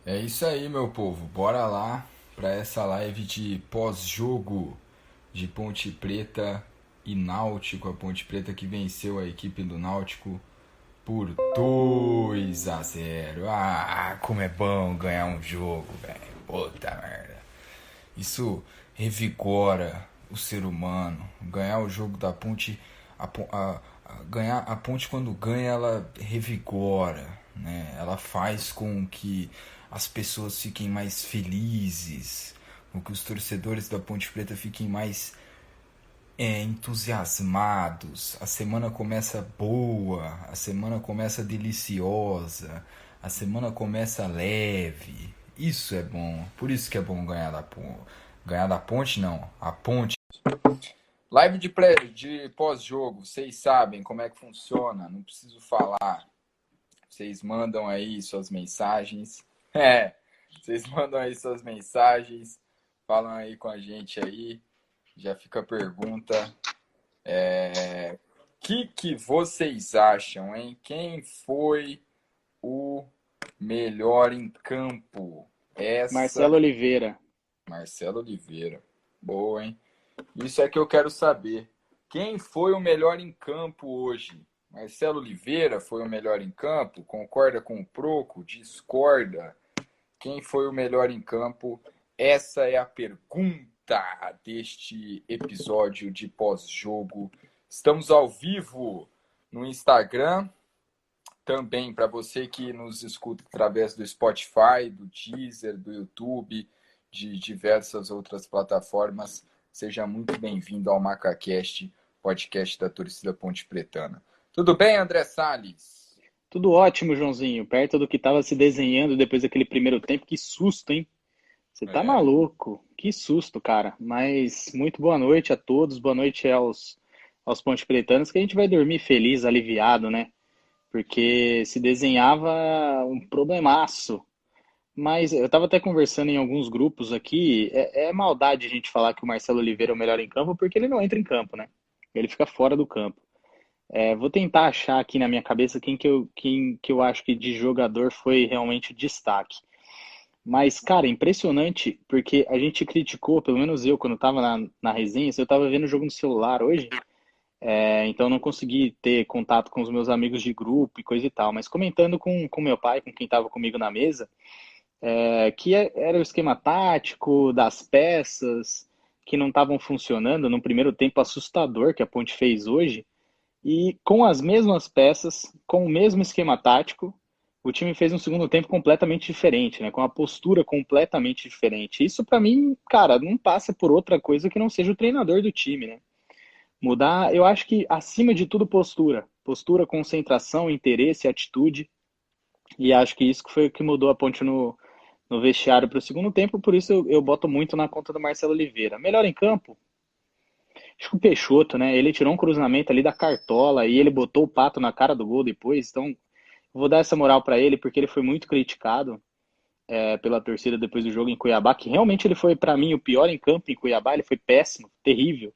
É isso aí, meu povo. Bora lá para essa live de pós-jogo de Ponte Preta e Náutico. A Ponte Preta que venceu a equipe do Náutico por 2-0. Ah, como é bom ganhar um jogo, velho. Puta merda. Isso revigora o ser humano. Ganhar o jogo da Ponte, ganhar a Ponte quando ganha, ela revigora, né? Ela faz com que as pessoas fiquem mais felizes, com que os torcedores da Ponte Preta fiquem mais entusiasmados. A semana começa boa, a semana começa deliciosa, a semana começa leve. Isso é bom. Por isso que é bom ganhar da ponte. Ganhar da ponte não, a ponte. Live de pós-jogo, vocês sabem como é que funciona, não preciso falar. Vocês mandam aí suas mensagens. É, vocês mandam aí suas mensagens, falam aí com a gente aí. Já fica a pergunta. Que vocês acham, hein? Quem foi o melhor em campo? Essa, Marcelo Oliveira. Marcelo Oliveira. Boa, hein? Isso é que eu quero saber. Quem foi o melhor em campo hoje? Marcelo Oliveira foi o melhor em campo? Concorda com o Proco? Discorda? Quem foi o melhor em campo? Essa é a pergunta deste episódio de pós-jogo. Estamos ao vivo no Instagram, também para você que nos escuta através do Spotify, do Deezer, do YouTube, de diversas outras plataformas. Seja muito bem-vindo ao MacaCast, podcast da torcida Ponte Pretana. Tudo bem, André Salles? Tudo ótimo, Joãozinho. Perto do que estava se desenhando depois daquele primeiro tempo. Que susto, hein? Você tá É, maluco? Que susto, cara. Mas muito boa noite a todos. Boa noite aos ponte pretanos, que a gente vai dormir feliz, aliviado, né? Porque se desenhava um problemaço. Mas eu estava até conversando em alguns grupos aqui. É maldade a gente falar que o Marcelo Oliveira é o melhor em campo, porque ele não entra em campo, né? Ele fica fora do campo. Vou tentar achar aqui na minha cabeça quem que eu acho que de jogador foi realmente o destaque. Mas, cara, impressionante, porque a gente criticou, pelo menos eu, quando estava na resenha, eu estava vendo o jogo no celular hoje, então não consegui ter contato com os meus amigos de grupo e coisa e tal, mas comentando com meu pai, com quem estava comigo na mesa, era o esquema tático das peças que não estavam funcionando num primeiro tempo assustador que a Ponte fez hoje. E com as mesmas peças, com o mesmo esquema tático, o time fez um segundo tempo completamente diferente, né? Com a postura completamente diferente. Isso para mim, cara, não passa por outra coisa que não seja o treinador do time, né? Mudar, eu acho que acima de tudo postura, postura, concentração, interesse, atitude. E acho que isso que foi o que mudou a Ponte no vestiário para o segundo tempo. Por isso eu boto muito na conta do Marcelo Oliveira. Melhor em campo, acho que o Peixoto, né? Ele tirou um cruzamento ali da cartola e ele botou o Pato na cara do gol depois. Então, vou dar essa moral para ele porque ele foi muito criticado pela torcida depois do jogo em Cuiabá, que realmente ele foi, para mim, o pior em campo em Cuiabá. Ele foi péssimo, terrível.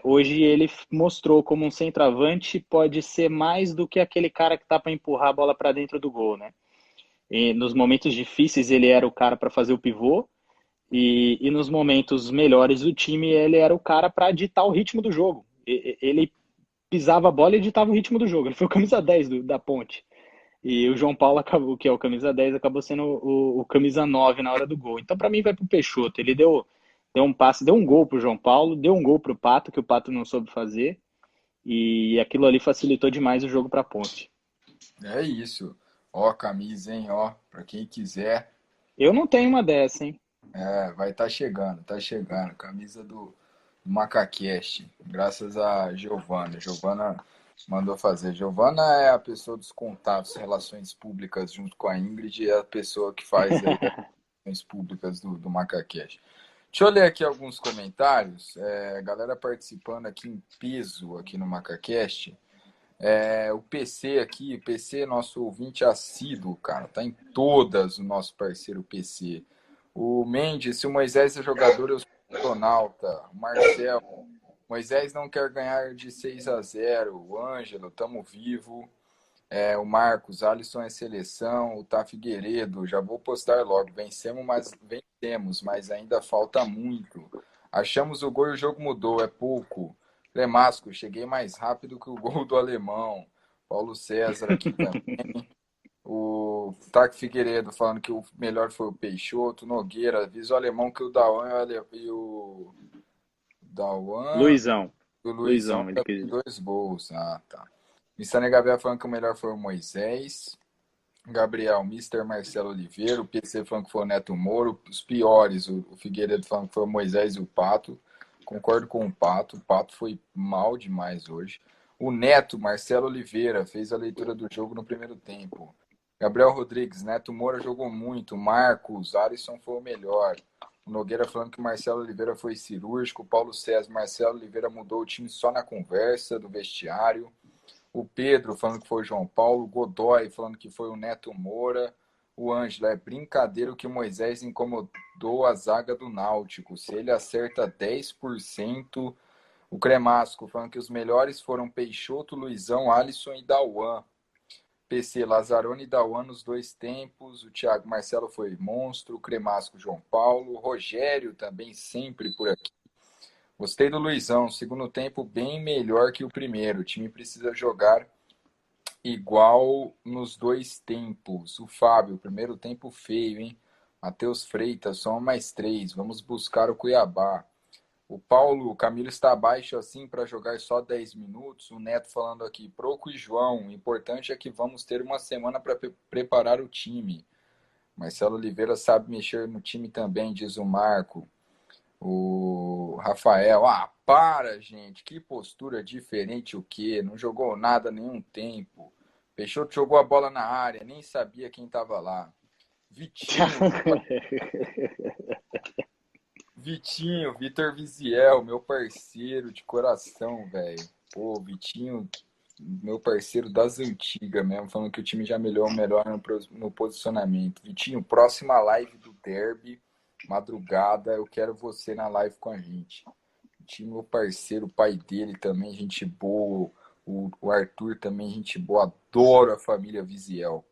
Hoje ele mostrou como um centroavante pode ser mais do que aquele cara que tá para empurrar a bola para dentro do gol, né? E nos momentos difíceis ele era o cara para fazer o pivô e nos momentos melhores do time, ele era o cara para ditar o ritmo do jogo. Ele pisava a bola e ditava o ritmo do jogo. Ele foi o camisa 10 da Ponte. E o João Paulo, acabou, que é o camisa 10, acabou sendo o camisa 9 na hora do gol. Então, para mim, vai pro Peixoto. Ele deu um passe, deu um gol pro João Paulo, deu um gol pro Pato, que o Pato não soube fazer. E aquilo ali facilitou demais o jogo pra Ponte. é isso. Ó, camisa, hein? Ó, para quem quiser. Eu não tenho uma dessa, hein? Vai estar chegando, tá chegando. Camisa do MacaCast, graças a Giovana. Giovana mandou fazer. Giovana é a pessoa dos contatos, relações públicas, junto com a Ingrid, é a pessoa que faz aí as relações públicas do MacaCast. Deixa eu ler aqui alguns comentários. Galera participando aqui em peso aqui no MacaCast. O PC aqui, o PC, nosso ouvinte assíduo, cara, tá em todas o nosso parceiro PC. O Mendes, se o Moisés é jogador, eu sou astronauta. O Marcel, Moisés não quer ganhar de 6-0. O Ângelo, tamo vivo. O Marcos, Alisson é seleção, o Tá Figueiredo, já vou postar logo. Vencemos, mas ainda falta muito. Achamos o gol e o jogo mudou, é pouco. Cremasco, cheguei mais rápido que o gol do alemão. Paulo César aqui também. O Taco Figueiredo falando que o melhor foi o Peixoto. Nogueira, avisa o alemão que o Dauan e o Dauan Luizão. e o Luizão Luizão, ele já quis tem dizer. 2 gols. Ah, tá. Missane Gabriel falando que o melhor foi o Moisés. Gabriel, Mister Marcelo Oliveira. O PC falando que foi o Neto Moro. Os piores, o Figueiredo falando que foi o Moisés e o Pato. Concordo com o Pato. O Pato foi mal demais hoje. O Neto, Marcelo Oliveira, fez a leitura do jogo no primeiro tempo. Gabriel Rodrigues, Neto Moura jogou muito. Marcos, Alisson foi o melhor. O Nogueira falando que o Marcelo Oliveira foi cirúrgico. Paulo César, Marcelo Oliveira mudou o time só na conversa do vestiário. O Pedro falando que foi o João Paulo. Godoy falando que foi o Neto Moura. O Ângelo, é brincadeira o que o Moisés incomodou a zaga do Náutico. Se ele acerta 10%. O Cremasco falando que os melhores foram Peixoto, Luizão, Alisson e Dauan. PC, Lazzaroni e Dauan nos 2 tempos. O Thiago Marcelo foi monstro. O Cremasco, João Paulo. O Rogério também sempre por aqui. Gostei do Luizão. Segundo tempo bem melhor que o primeiro. O time precisa jogar igual nos 2 tempos. O Fábio, primeiro tempo feio, hein? Matheus Freitas, só mais 3. Vamos buscar o Cuiabá. O Paulo, o Camilo está abaixo assim para jogar só 10 minutos. O Neto falando aqui, Proco e João, o importante é que vamos ter uma semana para preparar o time. Marcelo Oliveira sabe mexer no time também, diz o Marco. O Rafael, para, gente, que postura diferente o quê? Não jogou nada nenhum tempo. Peixoto jogou a bola na área, nem sabia quem estava lá. Vitinho, Vitor Viziel, meu parceiro de coração, velho. Pô, Vitinho, meu parceiro das antigas mesmo, falando que o time já melhor no posicionamento. Vitinho, próxima live do Derby, madrugada, eu quero você na live com a gente. Vitinho, meu parceiro, o pai dele também, gente boa. O Arthur também, gente boa. Adoro a família Viziel.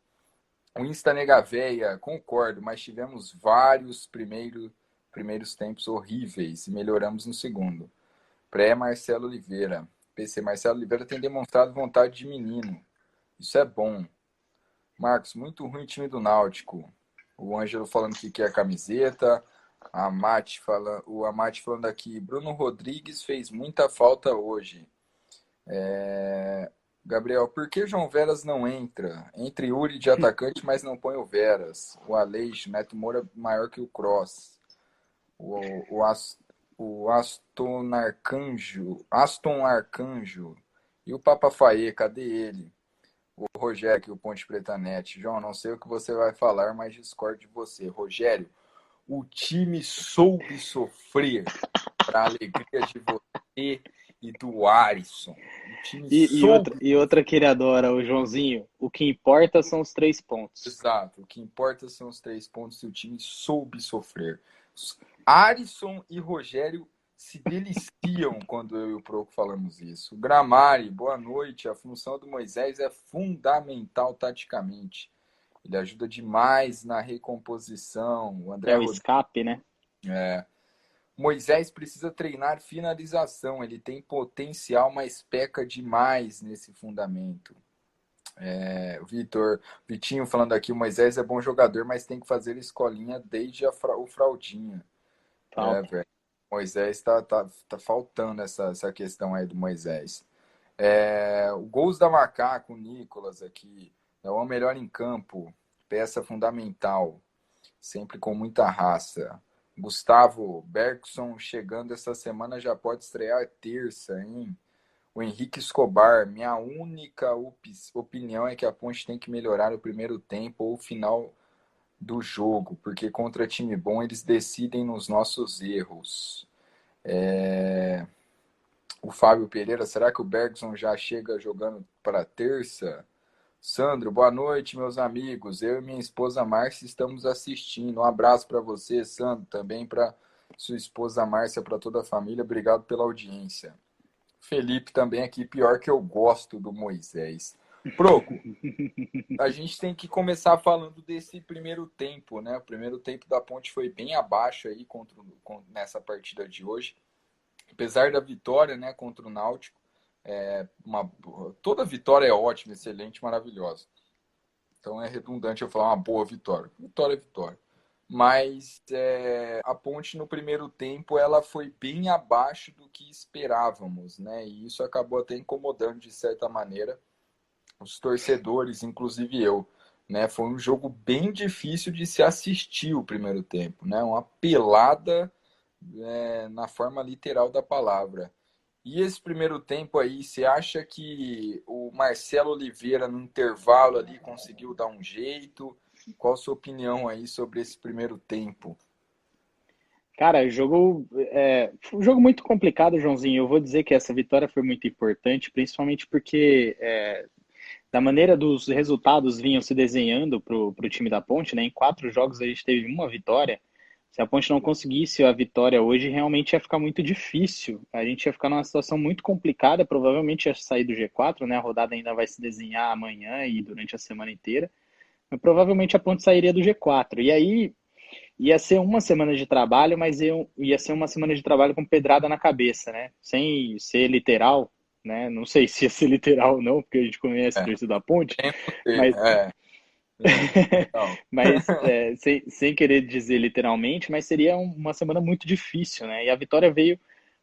O Insta Nega Véia, concordo, mas tivemos vários primeiros tempos horríveis e melhoramos no segundo. Pré-Marcelo Oliveira. PC Marcelo Oliveira tem demonstrado vontade de menino. Isso é bom. Marcos, muito ruim o time do Náutico. O Ângelo falando que quer a camiseta. O Amate falando aqui. Bruno Rodrigues fez muita falta hoje. Gabriel, por que João Veras não entra? Entre Yuri de atacante, mas não põe o Veras. O Aleixo, Neto Moura maior que o Cross. O Aston Arcanjo. E o Papa Faê, cadê ele? O Rogério, aqui, o Ponte Preta Net. João, não sei o que você vai falar, mas discordo de você. Rogério, o time soube sofrer para a alegria de você e do Arisson. O time soube. E outra que ele adora, o Joãozinho. O que importa são os 3 pontos. Exato. O que importa são os 3 pontos e o time soube sofrer. Arisson e Rogério se deliciam quando eu e o Proco falamos isso. Gramari, boa noite. A função do Moisés é fundamental taticamente. Ele ajuda demais na recomposição. O André É o Rodrigues. escape, né? Moisés precisa treinar finalização. Ele tem potencial, mas peca demais nesse fundamento. Vitinho falando aqui, o Moisés é bom jogador, mas tem que fazer escolinha desde o fraldinha. Falta. Velho. Moisés tá faltando essa questão aí do Moisés. O gols da Macaco, o Nicolas aqui. É o melhor em campo. Peça fundamental. Sempre com muita raça. Gustavo Bergson chegando essa semana, já pode estrear terça, hein? O Henrique Escobar, minha única opinião é que a Ponte tem que melhorar o primeiro tempo ou o final do jogo, porque contra time bom eles decidem nos nossos erros. O Fábio Pereira, será que o Bergson já chega jogando para terça? Sandro, boa noite, meus amigos. Eu e minha esposa Márcia estamos assistindo. Um abraço para você, Sandro, também para sua esposa Márcia, para toda a família. Obrigado pela audiência. Felipe também aqui, pior que eu gosto do Moisés. Proco, a gente tem que começar falando desse primeiro tempo, né? O primeiro tempo da Ponte foi bem abaixo aí nessa partida de hoje. Apesar da vitória, né, contra o Náutico, toda vitória é ótima, excelente, maravilhosa. Então é redundante eu falar uma boa vitória. Vitória é vitória. Mas a Ponte no primeiro tempo ela foi bem abaixo do que esperávamos, né? E isso acabou até incomodando de certa maneira os torcedores, inclusive eu. Né? Foi um jogo bem difícil de se assistir o primeiro tempo, né? Uma pelada na forma literal da palavra. E esse primeiro tempo aí, você acha que o Marcelo Oliveira, no intervalo ali, conseguiu dar um jeito? Qual a sua opinião aí sobre esse primeiro tempo? Cara, foi um jogo muito complicado, Joãozinho. Eu vou dizer que essa vitória foi muito importante, principalmente porque da maneira dos resultados vinham se desenhando pro time da Ponte, né? Em 4 jogos a gente teve uma vitória. Se a Ponte não conseguisse a vitória hoje, realmente ia ficar muito difícil. A gente ia ficar numa situação muito complicada, provavelmente ia sair do G4, né? A rodada ainda vai se desenhar amanhã e durante a semana inteira. Mas provavelmente a Ponte sairia do G4. E aí ia ser uma semana de trabalho, mas ia ser uma semana de trabalho com pedrada na cabeça, né? Sem ser literal, né? Não sei se ia ser literal ou não, porque a gente conhece a É, torcida da Ponte, tem você, mas, não. sem querer dizer literalmente, mas seria uma semana muito difícil, né? E a vitória veio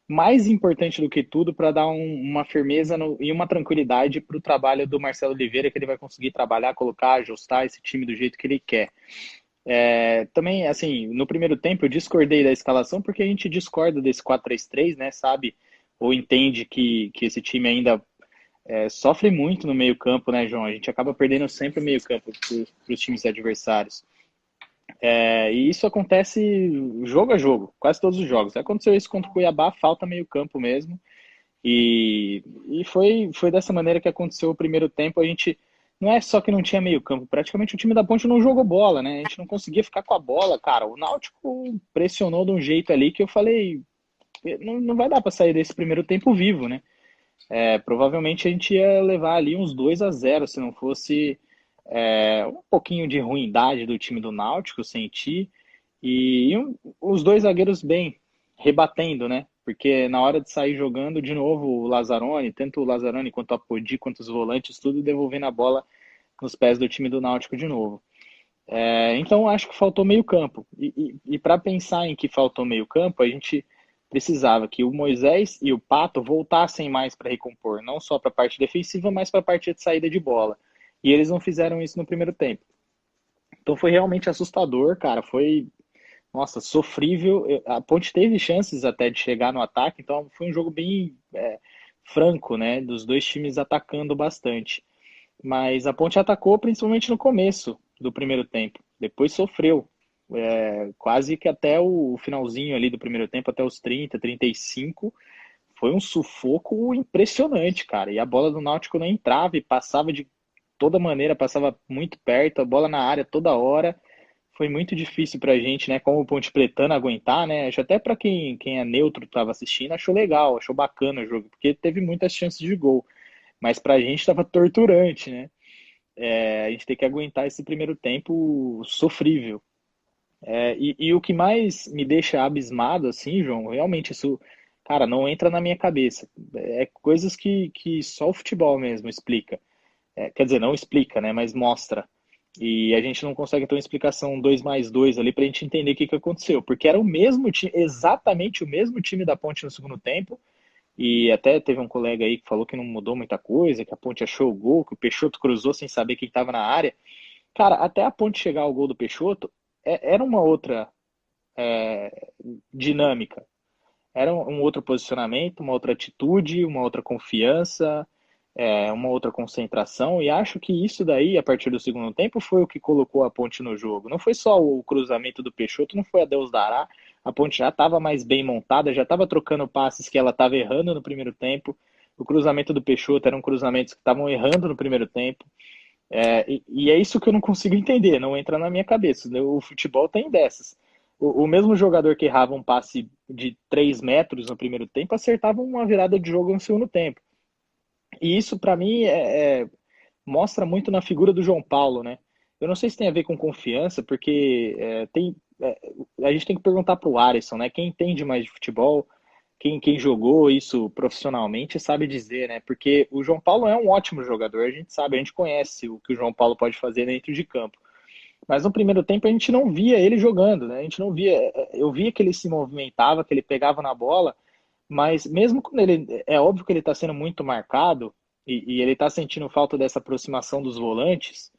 mais importante do que tudo para dar uma firmeza e uma tranquilidade para o trabalho do Marcelo Oliveira, que ele vai conseguir trabalhar, colocar, ajustar esse time do jeito que ele quer. Também, assim, no primeiro tempo eu discordei da escalação porque a gente discorda desse 4-3-3, né, sabe? Ou entende que esse time ainda sofre muito no meio-campo, né, João? A gente acaba perdendo sempre o meio-campo para os times adversários. E isso acontece jogo a jogo, quase todos os jogos. Aconteceu isso contra o Cuiabá, falta meio-campo mesmo. E foi dessa maneira que aconteceu o primeiro tempo. A gente não é só que não tinha meio-campo, praticamente o time da Ponte não jogou bola, né? A gente não conseguia ficar com a bola, cara. O Náutico pressionou de um jeito ali que eu falei, não vai dar para sair desse primeiro tempo vivo, né? Provavelmente a gente ia levar ali uns 2-0 se não fosse um pouquinho de ruindade do time do Náutico, senti, os dois zagueiros bem, rebatendo, né? Porque na hora de sair jogando, de novo, o Lazzaroni, tanto o Lazzaroni quanto a Apodi, quanto os volantes, tudo devolvendo a bola nos pés do time do Náutico de novo. Então acho que faltou meio campo. E para pensar em que faltou meio campo, a gente precisava que o Moisés e o Pato voltassem mais para recompor, não só para a parte defensiva, mas para a parte de saída de bola. E eles não fizeram isso no primeiro tempo. Então foi realmente assustador, cara. Foi, nossa, sofrível. A Ponte teve chances até de chegar no ataque, então foi um jogo bem franco, né? Dos dois times atacando bastante. Mas a Ponte atacou principalmente no começo do primeiro tempo. Depois sofreu. Quase que até o finalzinho ali do primeiro tempo, até os 30, 35, foi um sufoco impressionante, cara. E a bola do Náutico não entrava e passava de toda maneira, passava muito perto, a bola na área toda hora. Foi muito difícil pra gente, né, como Ponte Pretana aguentar, né? Acho até pra quem é neutro estava assistindo, achou legal, achou bacana o jogo, porque teve muitas chances de gol. Mas pra gente estava torturante, né? A gente tem que aguentar esse primeiro tempo sofrível. E o que mais me deixa abismado, assim, João, realmente isso, cara, não entra na minha cabeça. Coisas que só o futebol mesmo explica. Quer dizer, não explica, né? Mas mostra. E a gente não consegue ter uma explicação 2+2 ali pra gente entender o que aconteceu. Porque era o mesmo time, exatamente o mesmo time da Ponte no segundo tempo. E até teve um colega aí que falou que não mudou muita coisa, que a Ponte achou o gol, que o Peixoto cruzou sem saber quem estava na área. Cara, até a Ponte chegar ao gol do Peixoto, era uma outra dinâmica. Era um outro posicionamento, uma outra atitude, uma outra confiança, uma outra concentração. E acho que isso daí, a partir do segundo tempo, foi o que colocou a Ponte no jogo. Não foi só o cruzamento do Peixoto, não foi a Deus dará. A Ponte já estava mais bem montada, já estava trocando passes que ela estava errando no primeiro tempo. O cruzamento do Peixoto eram cruzamentos que estavam errando no primeiro tempo. E é isso que eu não consigo entender, não entra na minha cabeça. O futebol tem dessas. O mesmo jogador que errava um passe de 3 metros no primeiro tempo acertava uma virada de jogo no segundo tempo. E isso, para mim, mostra muito na figura do João Paulo, né? Eu não sei se tem a ver com confiança, porque a gente tem que perguntar para o Alisson, né? Quem entende mais de futebol, quem jogou isso profissionalmente sabe dizer, né? Porque o João Paulo é um ótimo jogador, a gente sabe, a gente conhece o que o João Paulo pode fazer dentro de campo. Mas no primeiro tempo a gente não via ele jogando, né? A gente não via. Eu via que ele se movimentava, que ele pegava na bola, mas mesmo quando ele. É óbvio que ele está sendo muito marcado e ele está sentindo falta dessa aproximação dos volantes.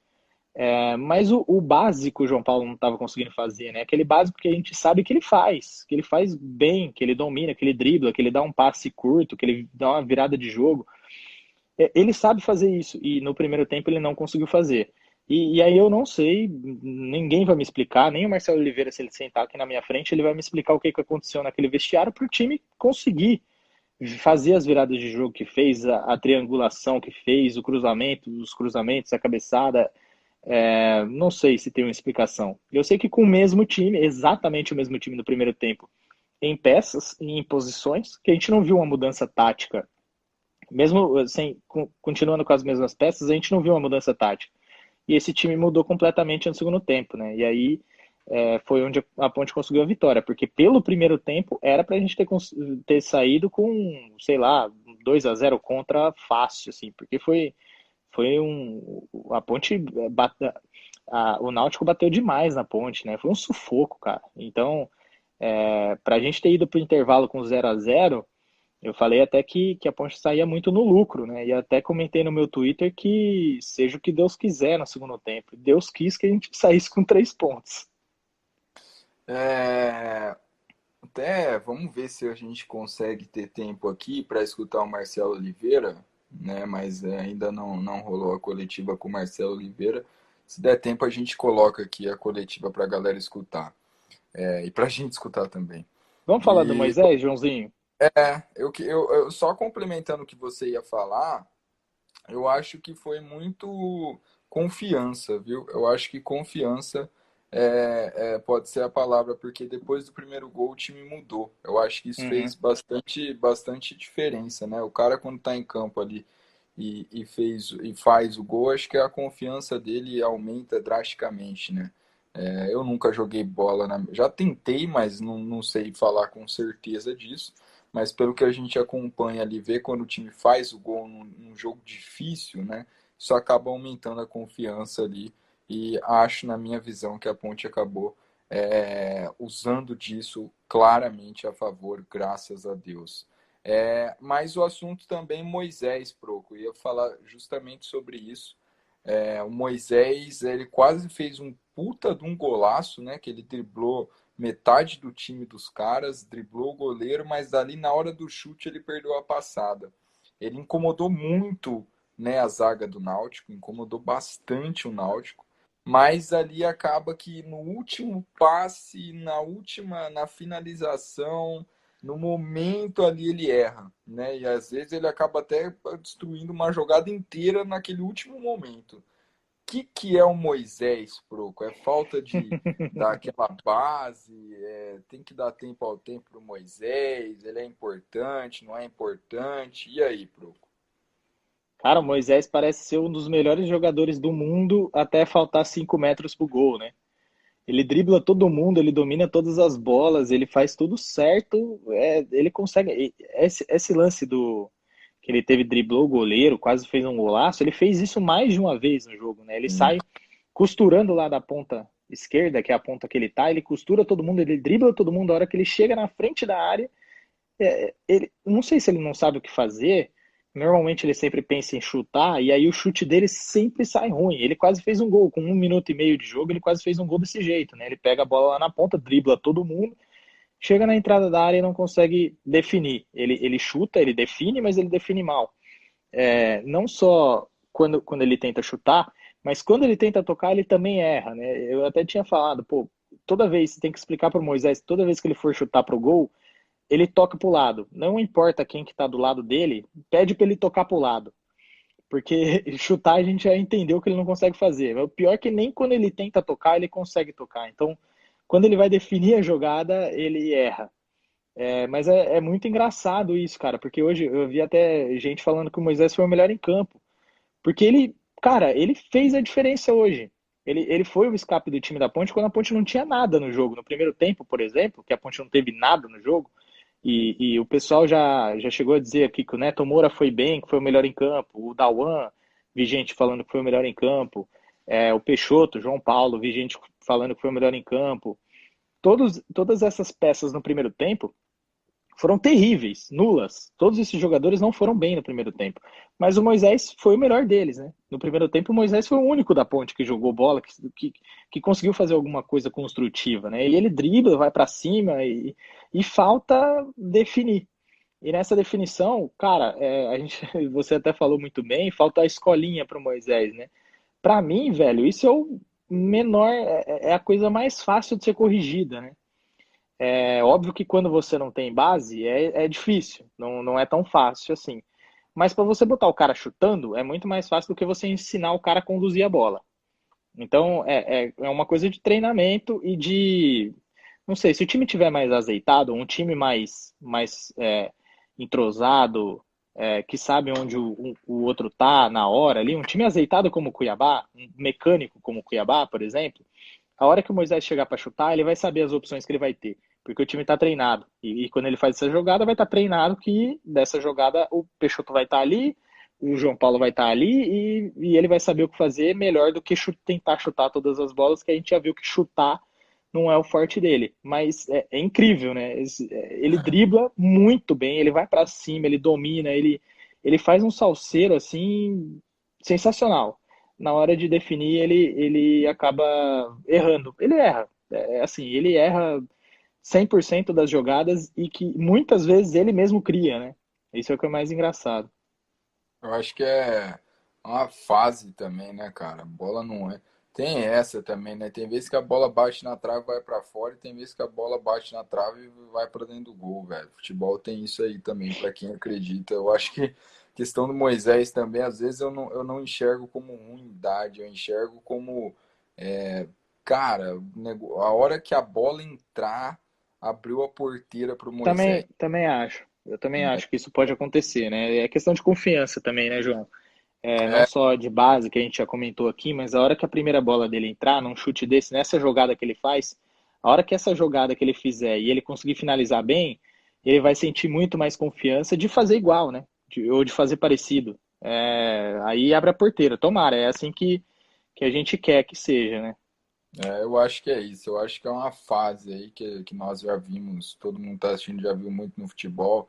Mas o básico o João Paulo não estava conseguindo fazer, né? Aquele básico que a gente sabe que ele faz bem, que ele domina, que ele dribla, que ele dá um passe curto, que ele dá uma virada de jogo. Ele sabe fazer isso e no primeiro tempo ele não conseguiu fazer. E aí eu não sei, ninguém vai me explicar, nem o Marcelo Oliveira, se ele sentar aqui na minha frente, ele vai me explicar o que aconteceu naquele vestiário para o time conseguir fazer as viradas de jogo que fez, a triangulação que fez, o cruzamento, os cruzamentos, a cabeçada. Não sei se tem uma explicação. Eu sei que com o mesmo time, exatamente o mesmo time no primeiro tempo, em peças e em posições, que a gente não viu uma mudança tática. Mesmo sem, continuando com as mesmas peças, a gente não viu uma mudança tática. E esse time mudou completamente no segundo tempo, né? E aí foi onde a Ponte conseguiu a vitória, porque pelo primeiro tempo era pra gente ter saído com, sei lá, 2-0 contra fácil, assim, porque foi a Ponte o Náutico bateu demais na Ponte, né? Foi um sufoco, cara. Então, pra gente ter ido pro intervalo com 0-0, eu falei até que a Ponte saía muito no lucro, né? E até comentei no meu Twitter que seja o que Deus quiser no segundo tempo. Deus quis que a gente saísse com 3 pontos. É, até vamos ver se a gente consegue ter tempo aqui para escutar o Marcelo Oliveira, né? Mas ainda não rolou a coletiva com o Marcelo Oliveira. Se der tempo, a gente coloca aqui a coletiva para a galera escutar. E para a gente escutar também. Vamos falar do E Moisés, Joãozinho? eu só complementando o que você ia falar, eu acho que foi muito confiança, viu? Eu acho que confiança pode ser a palavra, porque depois do primeiro gol o time mudou. Eu acho que isso fez Uhum. bastante diferença, né? O cara quando tá em campo ali e faz o gol, acho que a confiança dele aumenta drasticamente, né? Eu nunca joguei bola já tentei, mas não sei falar com certeza disso. Mas pelo que a gente acompanha ali, vê quando o time faz o gol num jogo difícil, né? Isso acaba aumentando a confiança ali. E acho, na minha visão, que a Ponte acabou usando disso claramente a favor, graças a Deus. Mas o assunto também Moisés, Proco, eu ia falar justamente sobre isso. O Moisés, ele quase fez um puta de um golaço, né? Que ele driblou metade do time dos caras, driblou o goleiro, mas ali na hora do chute ele perdeu a passada. Ele incomodou muito, né, a zaga do Náutico, incomodou bastante o Náutico, mas ali acaba que no último passe, na finalização, no momento ali ele erra, né? E às vezes ele acaba até destruindo uma jogada inteira naquele último momento. Que é o Moisés, Proco? É falta de dar aquela base, tem que dar tempo ao tempo para o Moisés, ele é importante, não é importante? E aí, Proco? Cara, o Moisés parece ser um dos melhores jogadores do mundo até faltar 5 metros pro gol, né? Ele dribla todo mundo, ele domina todas as bolas, ele faz tudo certo. Ele consegue. Esse lance do que ele teve, driblou o goleiro, quase fez um golaço. Ele fez isso mais de uma vez no jogo, né? Ele Sim. sai costurando lá da ponta esquerda, que é a ponta que ele tá, ele costura todo mundo, ele dribla todo mundo. A hora que ele chega na frente da área, ele, não sei se ele não sabe o que fazer. Normalmente ele sempre pensa em chutar, e aí o chute dele sempre sai ruim. Ele quase fez um gol, com 1 minuto e meio de jogo, ele quase fez um gol desse jeito, né? Ele pega a bola lá na ponta, dribla todo mundo, chega na entrada da área e não consegue definir. Ele chuta, ele define, mas ele define mal. Não só quando ele tenta chutar, mas quando ele tenta tocar, ele também erra, né? Eu até tinha falado, pô, toda vez, tem que explicar para o Moisés, toda vez que ele for chutar pro gol, ele toca pro lado. Não importa quem que tá do lado dele, pede para ele tocar pro lado. Porque chutar a gente já entendeu que ele não consegue fazer. O pior é que nem quando ele tenta tocar, ele consegue tocar. Então, quando ele vai definir a jogada, ele erra. Mas é muito engraçado isso, cara, porque hoje eu vi até gente falando que o Moisés foi o melhor em campo. Porque ele cara, ele fez a diferença hoje. Ele foi o escape do time da Ponte quando a Ponte não tinha nada no jogo. No primeiro tempo, por exemplo, que a Ponte não teve nada no jogo, e o pessoal já chegou a dizer aqui que o Neto Moura foi bem, que foi o melhor em campo, o Dauan, vi gente falando que foi o melhor em campo, o Peixoto, João Paulo, vi gente falando que foi o melhor em campo. Todas essas peças no primeiro tempo foram terríveis, nulas. Todos esses jogadores não foram bem no primeiro tempo. Mas o Moisés foi o melhor deles, né? No primeiro tempo, o Moisés foi o único da Ponte que jogou bola, que conseguiu fazer alguma coisa construtiva, né? E ele dribla, vai para cima e falta definir. E nessa definição, cara, a gente, você até falou muito bem, falta a escolinha para o Moisés, né? Para mim, velho, isso é o menor, é a coisa mais fácil de ser corrigida, né? É óbvio que quando você não tem base é difícil, não é tão fácil assim. Mas para você botar o cara chutando é muito mais fácil do que você ensinar o cara a conduzir a bola. Então é uma coisa de treinamento e de. Não sei, se o time tiver mais azeitado, um time mais entrosado, que sabe onde o outro tá na hora ali, um time azeitado como o Cuiabá, um mecânico como o Cuiabá, por exemplo, a hora que o Moisés chegar para chutar, ele vai saber as opções que ele vai ter, porque o time está treinado. E quando ele faz essa jogada, vai estar treinado que dessa jogada o Peixoto vai estar ali, o João Paulo vai estar ali e ele vai saber o que fazer melhor do que tentar chutar todas as bolas, que a gente já viu que chutar não é o forte dele. Mas é incrível, né? Ele dribla muito bem, ele vai para cima, ele domina, ele faz um salseiro assim sensacional. Na hora de definir, ele acaba errando. Ele erra. Assim, ele erra 100% das jogadas e que muitas vezes ele mesmo cria, né? Isso é o que é mais engraçado. Eu acho que é uma fase também, né, cara? A bola não é. Tem essa também, né? Tem vezes que a bola bate na trave e vai pra fora, e tem vezes que a bola bate na trave e vai pra dentro do gol, velho. Futebol tem isso aí também, pra quem acredita. Eu acho que a questão do Moisés também, às vezes eu não enxergo como ruindade, eu enxergo como, é, cara, a hora que a bola entrar, abriu a porteira pro Moisés. Também acho. Eu também acho que isso pode acontecer, né? É questão de confiança também, né, João? Não É, só de base, que a gente já comentou aqui, mas a hora que a primeira bola dele entrar, num chute desse, nessa jogada que ele faz, a hora que essa jogada que ele fizer e ele conseguir finalizar bem, ele vai sentir muito mais confiança de fazer igual, né? Ou de fazer parecido. Aí abre a porteira. Tomara, é assim que a gente quer que seja, né? eu acho que é isso. Eu acho que é uma fase aí que nós já vimos, todo mundo está assistindo, já viu muito no futebol.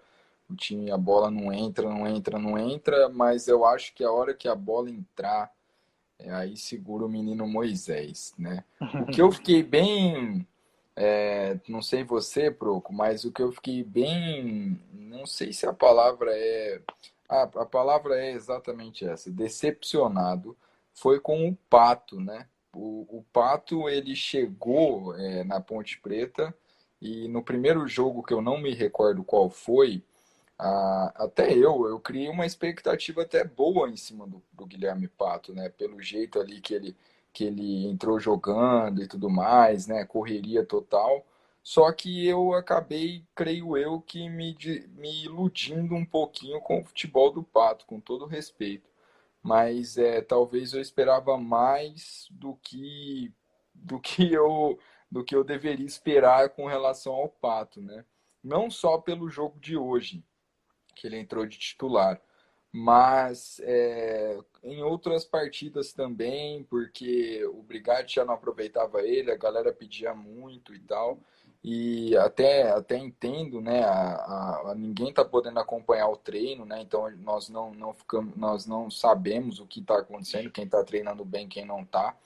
O time, a bola não entra, não entra, não entra, mas eu acho que a hora que a bola entrar, aí segura o menino Moisés, né? O que eu fiquei bem, não sei você, Proco, mas o que eu fiquei bem, não sei se a palavra é, a palavra é exatamente essa, decepcionado, foi com o Pato, né? O Pato, ele chegou, na Ponte Preta e no primeiro jogo, que eu não me recordo qual foi, até eu criei uma expectativa até boa em cima do Guilherme Pato, né? Pelo jeito ali que ele entrou jogando e tudo mais, né? Correria total. Só que eu acabei, creio eu, que me iludindo um pouquinho com o futebol do Pato, com todo respeito. Mas talvez eu esperava mais do que eu deveria esperar com relação ao Pato, né? Não só pelo jogo de hoje, que ele entrou de titular. Mas em outras partidas também, porque o Brigatti já não aproveitava ele, a galera pedia muito e tal. E até entendo, né? Ninguém está podendo acompanhar o treino, né? Então nós não sabemos o que está acontecendo, quem está treinando bem, quem não está.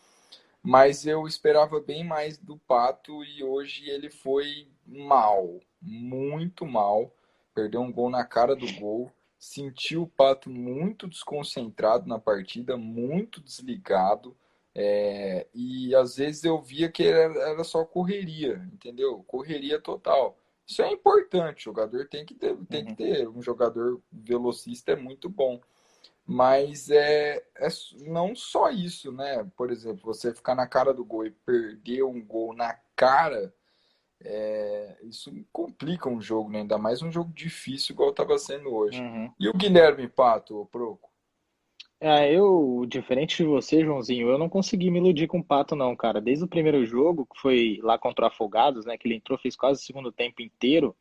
Mas eu esperava bem mais do Pato e hoje ele foi mal, muito mal. Perdeu um gol na cara do gol. Senti o Pato muito desconcentrado na partida, muito desligado. E às vezes eu via que era só correria, entendeu? Correria total. Isso é importante, o jogador tem que Uhum. ter. Um jogador velocista é muito bom. Mas não só isso, né? Por exemplo, você ficar na cara do gol e perder um gol na cara, isso complica um jogo, né? Ainda mais um jogo difícil igual estava sendo hoje. Uhum. E o Guilherme Pato, Proco? Diferente de você, Joãozinho, eu não consegui me iludir com o Pato, não, cara. Desde o primeiro jogo, que foi lá contra o Afogados, né? Que ele entrou, fez quase o segundo tempo inteiro,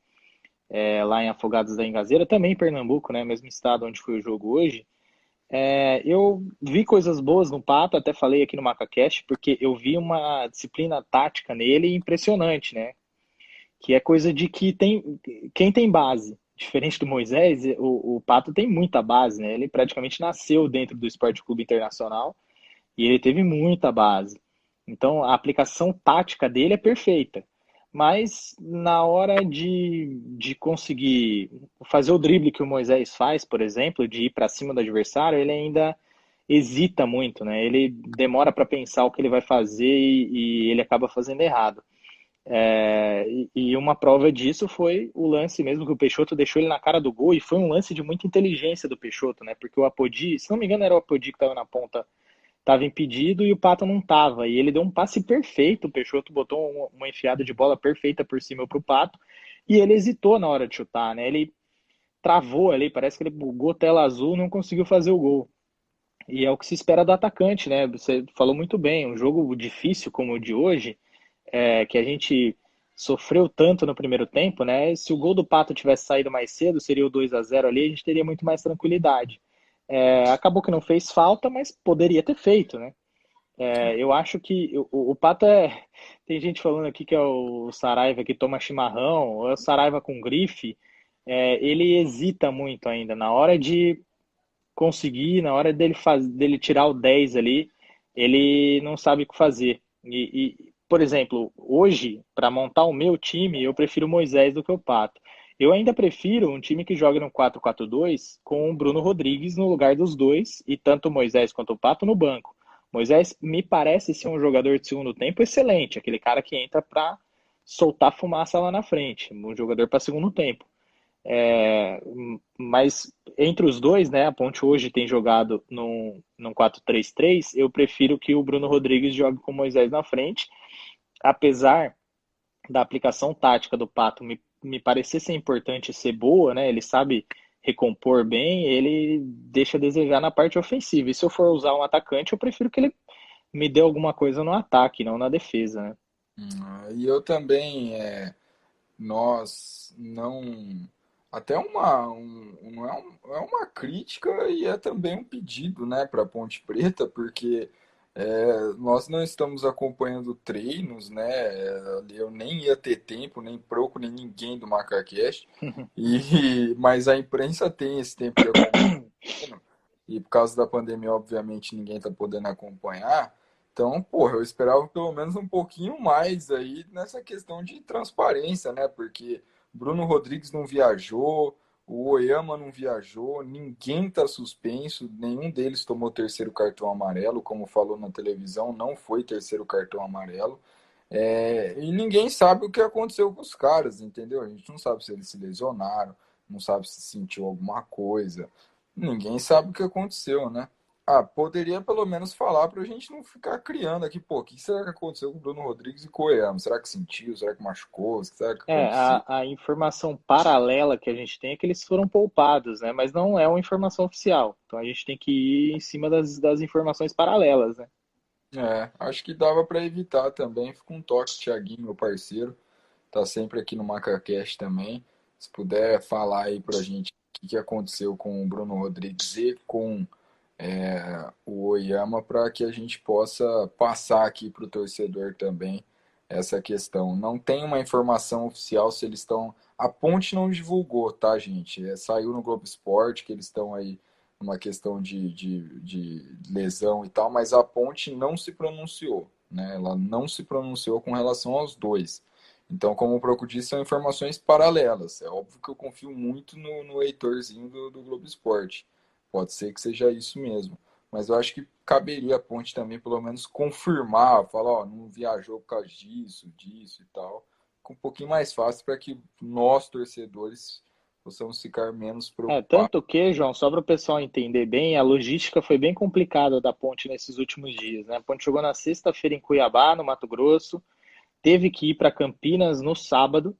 lá em Afogados da Engazeira, também em Pernambuco, né? Mesmo estado onde foi o jogo hoje. Eu vi coisas boas no Pato, até falei aqui no MacaCast, porque eu vi uma disciplina tática nele impressionante, né? Que é coisa de quem tem base. Diferente do Moisés, o Pato tem muita base, né? Ele praticamente nasceu dentro do Esporte Clube Internacional e ele teve muita base. Então a aplicação tática dele é perfeita. Mas na hora de conseguir fazer o drible que o Moisés faz, por exemplo, de ir para cima do adversário, ele ainda hesita muito, né? Ele demora para pensar o que ele vai fazer e ele acaba fazendo errado. E uma prova disso foi o lance mesmo que o Peixoto deixou ele na cara do gol, e foi um lance de muita inteligência do Peixoto, né? Porque o Apodi, se não me engano, era o Apodi que estava na ponta, estava impedido e o Pato não estava. E ele deu um passe perfeito, o Peixoto botou uma enfiada de bola perfeita por cima pro Pato, e ele hesitou na hora de chutar, né? Ele travou ali, parece que ele bugou tela azul, não conseguiu fazer o gol. E é o que se espera do atacante, né? Você falou muito bem, um jogo difícil como o de hoje, que a gente sofreu tanto no primeiro tempo, né? Se o gol do Pato tivesse saído mais cedo, seria o 2-0 ali, a gente teria muito mais tranquilidade. Acabou que não fez falta, mas poderia ter feito, né? Eu acho que o Pato é. Tem gente falando aqui que é o Saraiva que toma chimarrão, ou é o Saraiva com grife. Ele hesita muito ainda. Na hora de conseguir, na hora dele tirar o 10 ali, ele não sabe o que fazer. Por exemplo, hoje, para montar o meu time, eu prefiro o Moisés do que o Pato. Eu ainda prefiro um time que joga no 4-4-2 com o Bruno Rodrigues no lugar dos dois e tanto o Moisés quanto o Pato no banco. Moisés me parece ser um jogador de segundo tempo excelente, aquele cara que entra para soltar fumaça lá na frente, um jogador para segundo tempo. Mas entre os dois, né, a Ponte hoje tem jogado num 4-3-3. Eu prefiro que o Bruno Rodrigues jogue com o Moisés na frente, apesar da aplicação tática do Pato me parecer ser importante e ser boa, né, ele sabe recompor bem, ele deixa a desejar na parte ofensiva. E se eu for usar um atacante, eu prefiro que ele me dê alguma coisa no ataque, não na defesa, né? E eu também, nós não. Até não é, é uma crítica e é também um pedido, né, para Ponte Preta, porque nós não estamos acompanhando treinos, né? Eu nem ia ter tempo, nem Proco, nem ninguém do Macacast, mas a imprensa tem esse tempo de acompanhar, e por causa da pandemia, obviamente, ninguém está podendo acompanhar. Então, porra, eu esperava pelo menos um pouquinho mais aí nessa questão de transparência, né? Porque Bruno Rodrigues não viajou, o Oyama não viajou, ninguém tá suspenso, nenhum deles tomou terceiro cartão amarelo, como falou na televisão, não foi terceiro cartão amarelo. E ninguém sabe o que aconteceu com os caras, entendeu? A gente não sabe se eles se lesionaram, não sabe se sentiu alguma coisa. Ninguém sabe o que aconteceu, né? Ah, poderia pelo menos falar pra gente não ficar criando aqui, pô, o que será que aconteceu com o Bruno Rodrigues e com o Coelho? Será que sentiu? Será que machucou? Será que aconteceu? A informação paralela que a gente tem é que eles foram poupados, né? Mas não é uma informação oficial. Então a gente tem que ir em cima das informações paralelas, né? Acho que dava pra evitar também. Fica um toque, Thiaguinho, meu parceiro, tá sempre aqui no MacaCast também. Se puder falar aí pra gente o que aconteceu com o Bruno Rodrigues e com o Oyama, para que a gente possa passar aqui para o torcedor também essa questão. Não tem uma informação oficial se eles estão. A Ponte não divulgou, tá, gente? Saiu no Globo Esporte que eles estão aí numa questão de lesão e tal, mas a Ponte não se pronunciou, né? Ela não se pronunciou com relação aos dois. Então, como o Proco disse, são informações paralelas. É óbvio que eu confio muito no Heitorzinho do Globo Esporte. Pode ser que seja isso mesmo. Mas eu acho que caberia a Ponte também, pelo menos, confirmar, falar, ó, não viajou por causa disso e tal. Fica um pouquinho mais fácil para que nós, torcedores, possamos ficar menos preocupados. Tanto que, João, só para o pessoal entender bem, a logística foi bem complicada da Ponte nesses últimos dias, né? A Ponte chegou na sexta-feira em Cuiabá, no Mato Grosso, teve que ir para Campinas no sábado,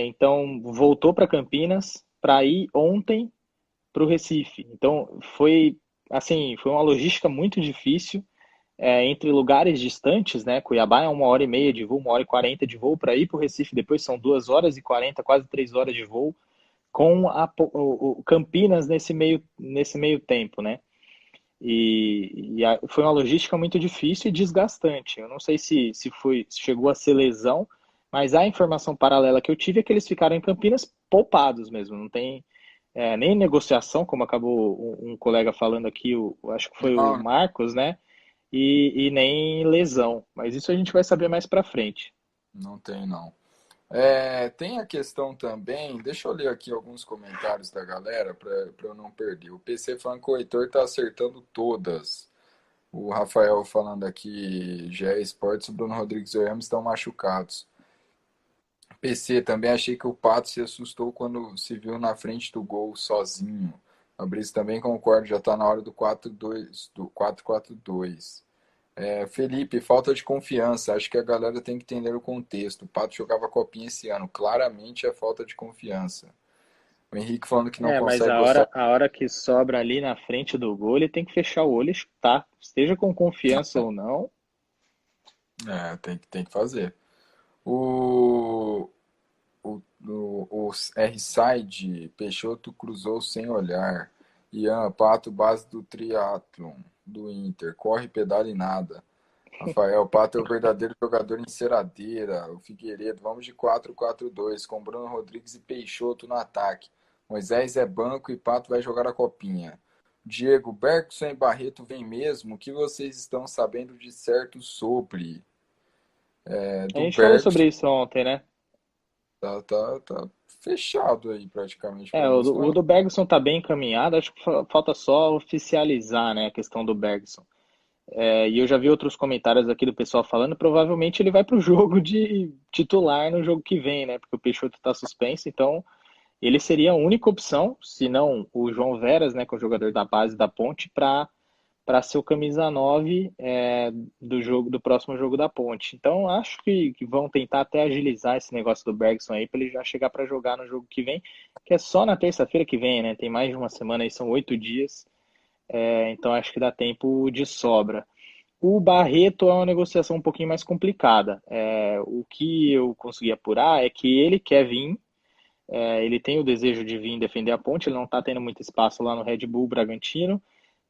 então voltou para Campinas para ir ontem para o Recife. Então foi assim, foi uma logística muito difícil, entre lugares distantes, né? Cuiabá é 1 hora e meia de voo, 1 hora e 40 de voo para ir para o Recife, depois são 2 horas e 40, quase 3 horas de voo, com o Campinas nesse meio tempo, né? Foi uma logística muito difícil e desgastante. Eu não sei se chegou a ser lesão, mas a informação paralela que eu tive é que eles ficaram em Campinas poupados mesmo. Não tem nem negociação, como acabou um colega falando aqui, acho que foi o Não, Marcos, né? E nem lesão. Mas isso a gente vai saber mais pra frente. não tem não. Tem a questão também, deixa eu ler aqui alguns comentários da galera para eu não perder. O PC falando que o Heitor tá acertando todas. O Rafael falando aqui, GE Esportes, o Bruno Rodrigues e o Ramos estão machucados. PC, também achei que o Pato se assustou quando se viu na frente do gol sozinho. Fabrício também concordo, já está na hora do 4-2, do 4-4-2. Felipe, falta de confiança. Acho que a galera tem que entender o contexto. O Pato jogava copinha esse ano. Claramente é falta de confiança. O Henrique falando que não Mas consegue a gostar. hora, a hora que sobra ali na frente do gol, ele tem que fechar o olho e chutar. Esteja com confiança ou não. Tem que fazer. O, o R-Side, Peixoto cruzou sem olhar. Ian, Pato, base do triatlon do Inter. Corre, pedala e nada. Rafael, Pato é o verdadeiro jogador enceradeira. O Figueiredo, vamos de 4-4-2 com Bruno Rodrigues e Peixoto no ataque. Moisés é banco e Pato vai jogar a copinha. Diego, Bergson e Barreto vem mesmo? O que vocês estão sabendo de certo sobre? A Do gente falou sobre Bergson, isso ontem, né? tá fechado aí praticamente, pelo O menos do, com o do Bergson tá bem encaminhado, acho que falta só oficializar, né, a questão do Bergson. E eu já vi outros comentários aqui do pessoal falando, provavelmente ele vai pro jogo de titular no jogo que vem, né? Porque o Peixoto tá suspenso, então ele seria a única opção, se não o João Veras, né, que é o jogador da base da Ponte, para ser o camisa 9 do próximo jogo da Ponte. Então acho que vão tentar até agilizar esse negócio do Bergson aí para ele já chegar para jogar no jogo que vem, que é só na terça-feira que vem, né? Tem mais de uma semana aí, são 8 dias, então acho que dá tempo de sobra. O Barreto é uma negociação um pouquinho mais complicada. O que eu consegui apurar é que ele quer vir, ele tem o desejo de vir defender a Ponte, ele não está tendo muito espaço lá no Red Bull Bragantino,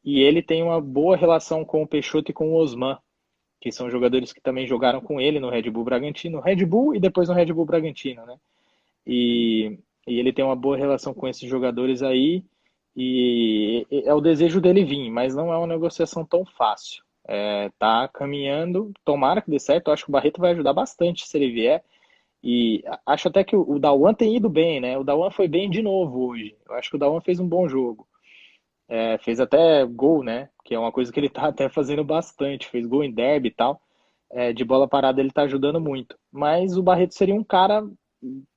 e ele tem uma boa relação com o Peixoto e com o Osman, que são jogadores que também jogaram com ele no Red Bull Bragantino, Red Bull e depois no Red Bull Bragantino, né? E ele tem uma boa relação com esses jogadores aí, e é o desejo dele vir, mas não é uma negociação tão fácil. Tá caminhando, tomara que dê certo. Eu acho que o Barreto vai ajudar bastante se ele vier. E acho até que o Dawan tem ido bem, né? O Dawan foi bem de novo hoje. Eu acho que o Dawan fez um bom jogo. Fez até gol, né? Que é uma coisa que ele tá até fazendo bastante. Fez gol em derby e tal. De bola parada ele tá ajudando muito. Mas o Barreto seria um cara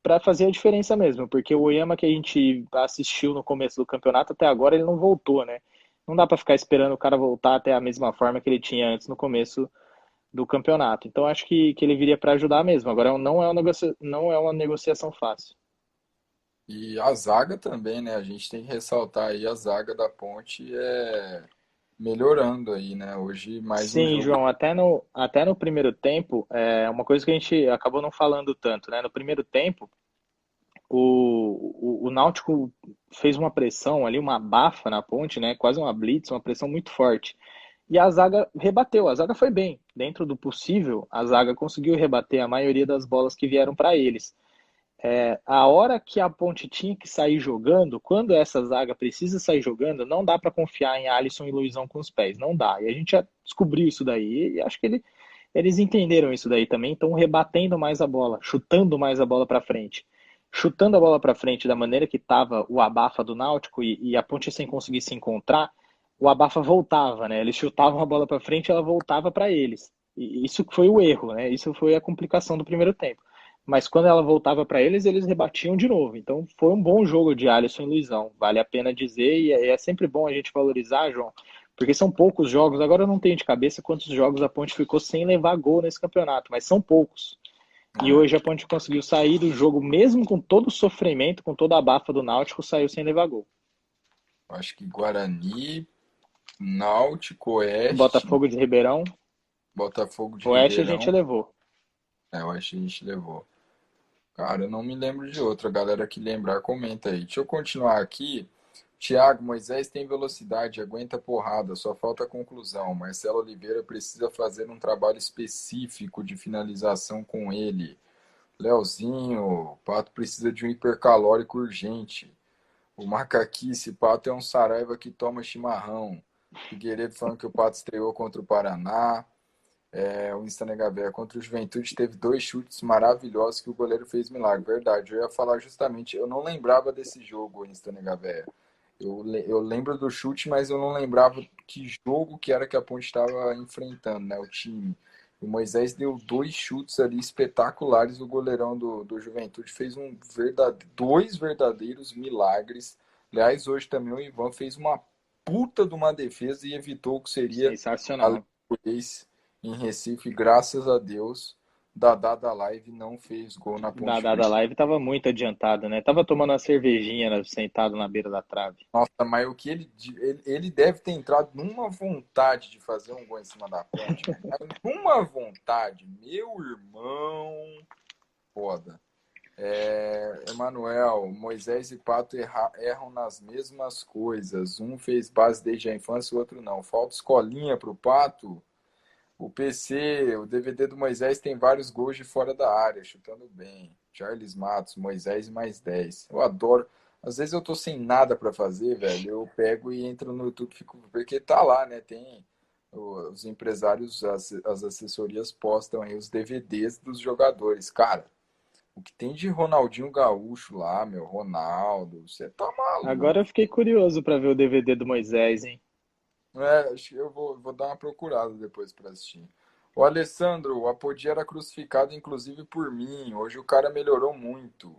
para fazer a diferença mesmo, porque o Oyama que a gente assistiu no começo do campeonato até agora ele não voltou, né? Não dá para ficar esperando o cara voltar até a mesma forma que ele tinha antes no começo do campeonato. Então acho que ele viria para ajudar mesmo. Agora não é uma negociação fácil. E a zaga também, né? A gente tem que ressaltar aí a zaga da Ponte melhorando aí, né? Hoje mais um Sim, jogo. João, até no primeiro tempo, uma coisa que a gente acabou não falando tanto, né? No primeiro tempo, o Náutico fez uma pressão ali, uma abafa na Ponte, né? Quase uma blitz, uma pressão muito forte. E a zaga rebateu, a zaga foi bem. Dentro do possível, a zaga conseguiu rebater a maioria das bolas que vieram para eles. A hora que a Ponte tinha que sair jogando, quando essa zaga precisa sair jogando, não dá para confiar em Alisson e Luizão com os pés, não dá. E a gente já descobriu isso daí, e acho que eles entenderam isso daí também, estão rebatendo mais a bola, chutando mais a bola para frente. Chutando a bola para frente da maneira que estava o abafa do Náutico e a Ponte sem conseguir se encontrar, o abafa voltava, né? Eles chutavam a bola para frente, ela voltava para eles. E isso foi o erro, né? Isso foi a complicação do primeiro tempo. Mas quando ela voltava para eles, eles rebatiam de novo. Então foi um bom jogo de Alisson e Luizão, vale a pena dizer, e é sempre bom a gente valorizar, João, porque são poucos jogos. Agora eu não tenho de cabeça quantos jogos a Ponte ficou sem levar gol nesse campeonato, mas são poucos. E É, hoje a Ponte conseguiu sair do jogo, mesmo com todo o sofrimento, com toda a abafa do Náutico, saiu sem levar gol. acho que Guarani, Náutico, Oeste, Botafogo de Ribeirão. Botafogo de Oeste a gente Ribeirão. levou. É, eu acho que a gente levou. Cara, eu não me lembro de outra. Galera que lembrar, comenta aí. Deixa eu continuar aqui. Thiago, Moisés tem velocidade, aguenta porrada, só falta conclusão. Marcelo Oliveira precisa fazer um trabalho específico de finalização com ele. Leozinho, Pato precisa de um hipercalórico urgente. O Macaquice, Pato é um Saraiva que toma chimarrão. Figueiredo falando que o Pato estreou contra o Paraná. O Insta Negavé contra o Juventude teve dois chutes maravilhosos que o goleiro fez milagre. Verdade, eu ia falar justamente, eu não lembrava desse jogo, Insta Negavé. Eu lembro do chute, mas eu não lembrava que jogo que era que a Ponte estava enfrentando, né? O time. O Moisés deu dois chutes ali espetaculares. O goleirão do Juventude fez dois verdadeiros milagres. Aliás, hoje também o Ivan fez uma puta de uma defesa e evitou o que seria a Sensacional. Libertadores em Recife. Graças a Deus, Dadá da Live não fez gol na Ponte Da Preta. live tava muito adiantado, né? Tava tomando uma cervejinha, né, sentado na beira da trave. Nossa, mas o que ele deve ter entrado numa vontade de fazer um gol em cima da Ponte, mas numa vontade, meu irmão, foda. Emanuel, Moisés e Pato erram nas mesmas coisas. Um fez base desde a infância, o outro não. Falta escolinha pro Pato. O PC, o DVD do Moisés tem vários gols de fora da área, chutando bem. Charles Matos, Moisés e mais 10. Eu adoro. Às vezes eu tô sem nada pra fazer, velho. Eu pego e entro no YouTube, fico porque tá lá, né? Tem os empresários, as assessorias postam aí os DVDs dos jogadores. Cara, o que tem de Ronaldinho Gaúcho lá, meu, Ronaldo, você tá Agora maluco. eu fiquei curioso pra ver o DVD do Moisés, hein? Acho que eu vou dar uma procurada depois para assistir. O Alessandro, o Apodi era crucificado inclusive por mim. Hoje o cara melhorou muito.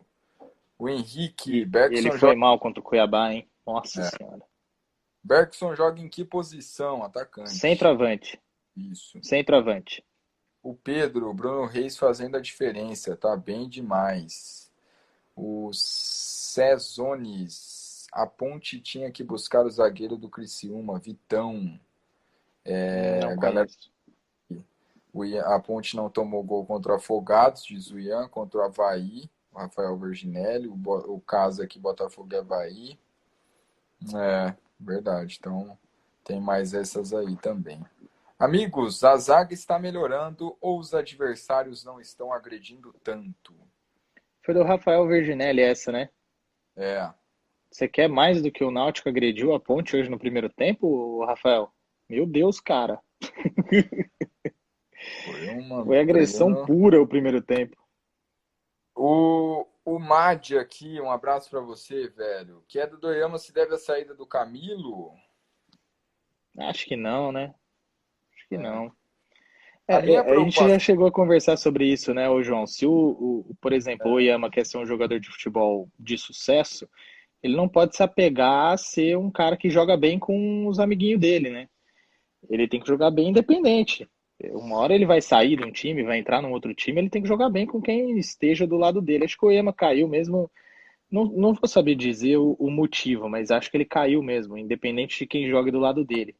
O Henrique, E ele Bergson foi joga, mal contra o Cuiabá, hein? Nossa senhora. Bergson joga em que posição? Atacante. Centroavante. Isso. Centroavante. O Pedro, Bruno Reis fazendo a diferença. Tá bem demais. O Cezones, a Ponte tinha que buscar o zagueiro do Criciúma, Vitão. Não Galera, conheço. A Ponte não tomou gol contra o Afogados, diz o Ian, contra o Avaí, o Rafael Virginelli, o caso aqui, Botafogo e Avaí. Verdade, então tem mais essas aí também. Amigos, a zaga está melhorando ou os adversários não estão agredindo tanto? Foi do Rafael Verginelli essa, né? É, Você quer mais do que o Náutico agrediu a Ponte hoje no primeiro tempo, Rafael? Meu Deus, cara. foi um Foi agressão treino. pura o primeiro tempo. O Madi aqui, um abraço para você, velho. Queda do Oyama se deve à saída do Camilo? Acho que não, né? Acho que É. não. A minha A gente já preocupação chegou a conversar sobre isso, né, ô João? Se por exemplo, o Oyama quer ser um jogador de futebol de sucesso, ele não pode se apegar a ser um cara que joga bem com os amiguinhos dele, né? Ele tem que jogar bem independente. Uma hora ele vai sair de um time, vai entrar num outro time, ele tem que jogar bem com quem esteja do lado dele. Acho que o Oyama caiu mesmo. Não vou saber dizer o motivo, mas acho que ele caiu mesmo, independente de quem joga do lado dele.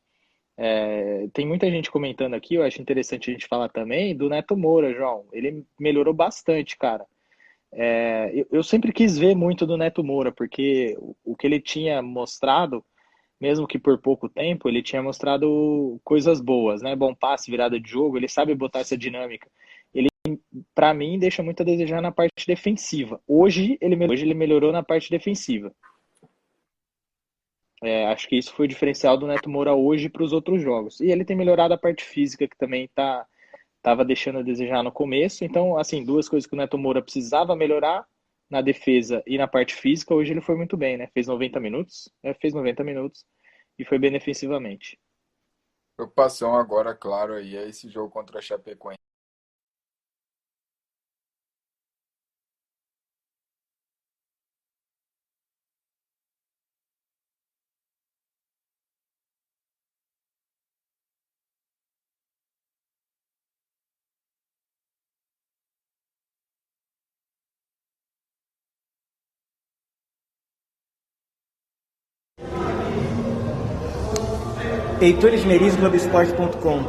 Tem muita gente comentando aqui, eu acho interessante a gente falar também do Neto Moura, João. Ele melhorou bastante, cara. Eu sempre quis ver muito do Neto Moura, porque o que ele tinha mostrado, mesmo que por pouco tempo, ele tinha mostrado coisas boas, né? Bom passe, virada de jogo, ele sabe botar essa dinâmica. Ele, para mim, deixa muito a desejar na parte defensiva. Hoje ele melhorou na parte defensiva. Acho que isso foi o diferencial do Neto Moura hoje para os outros jogos. E ele tem melhorado a parte física, que também tava deixando a desejar no começo. Então, assim, duas coisas que o Neto Moura precisava melhorar na defesa e na parte física, hoje ele foi muito bem, né? Fez 90 minutos, fez 90 minutos e foi bem defensivamente. preocupação agora, claro, aí é esse jogo contra a Chapecoense. Heitor Esmeriz, Globoesporte.com.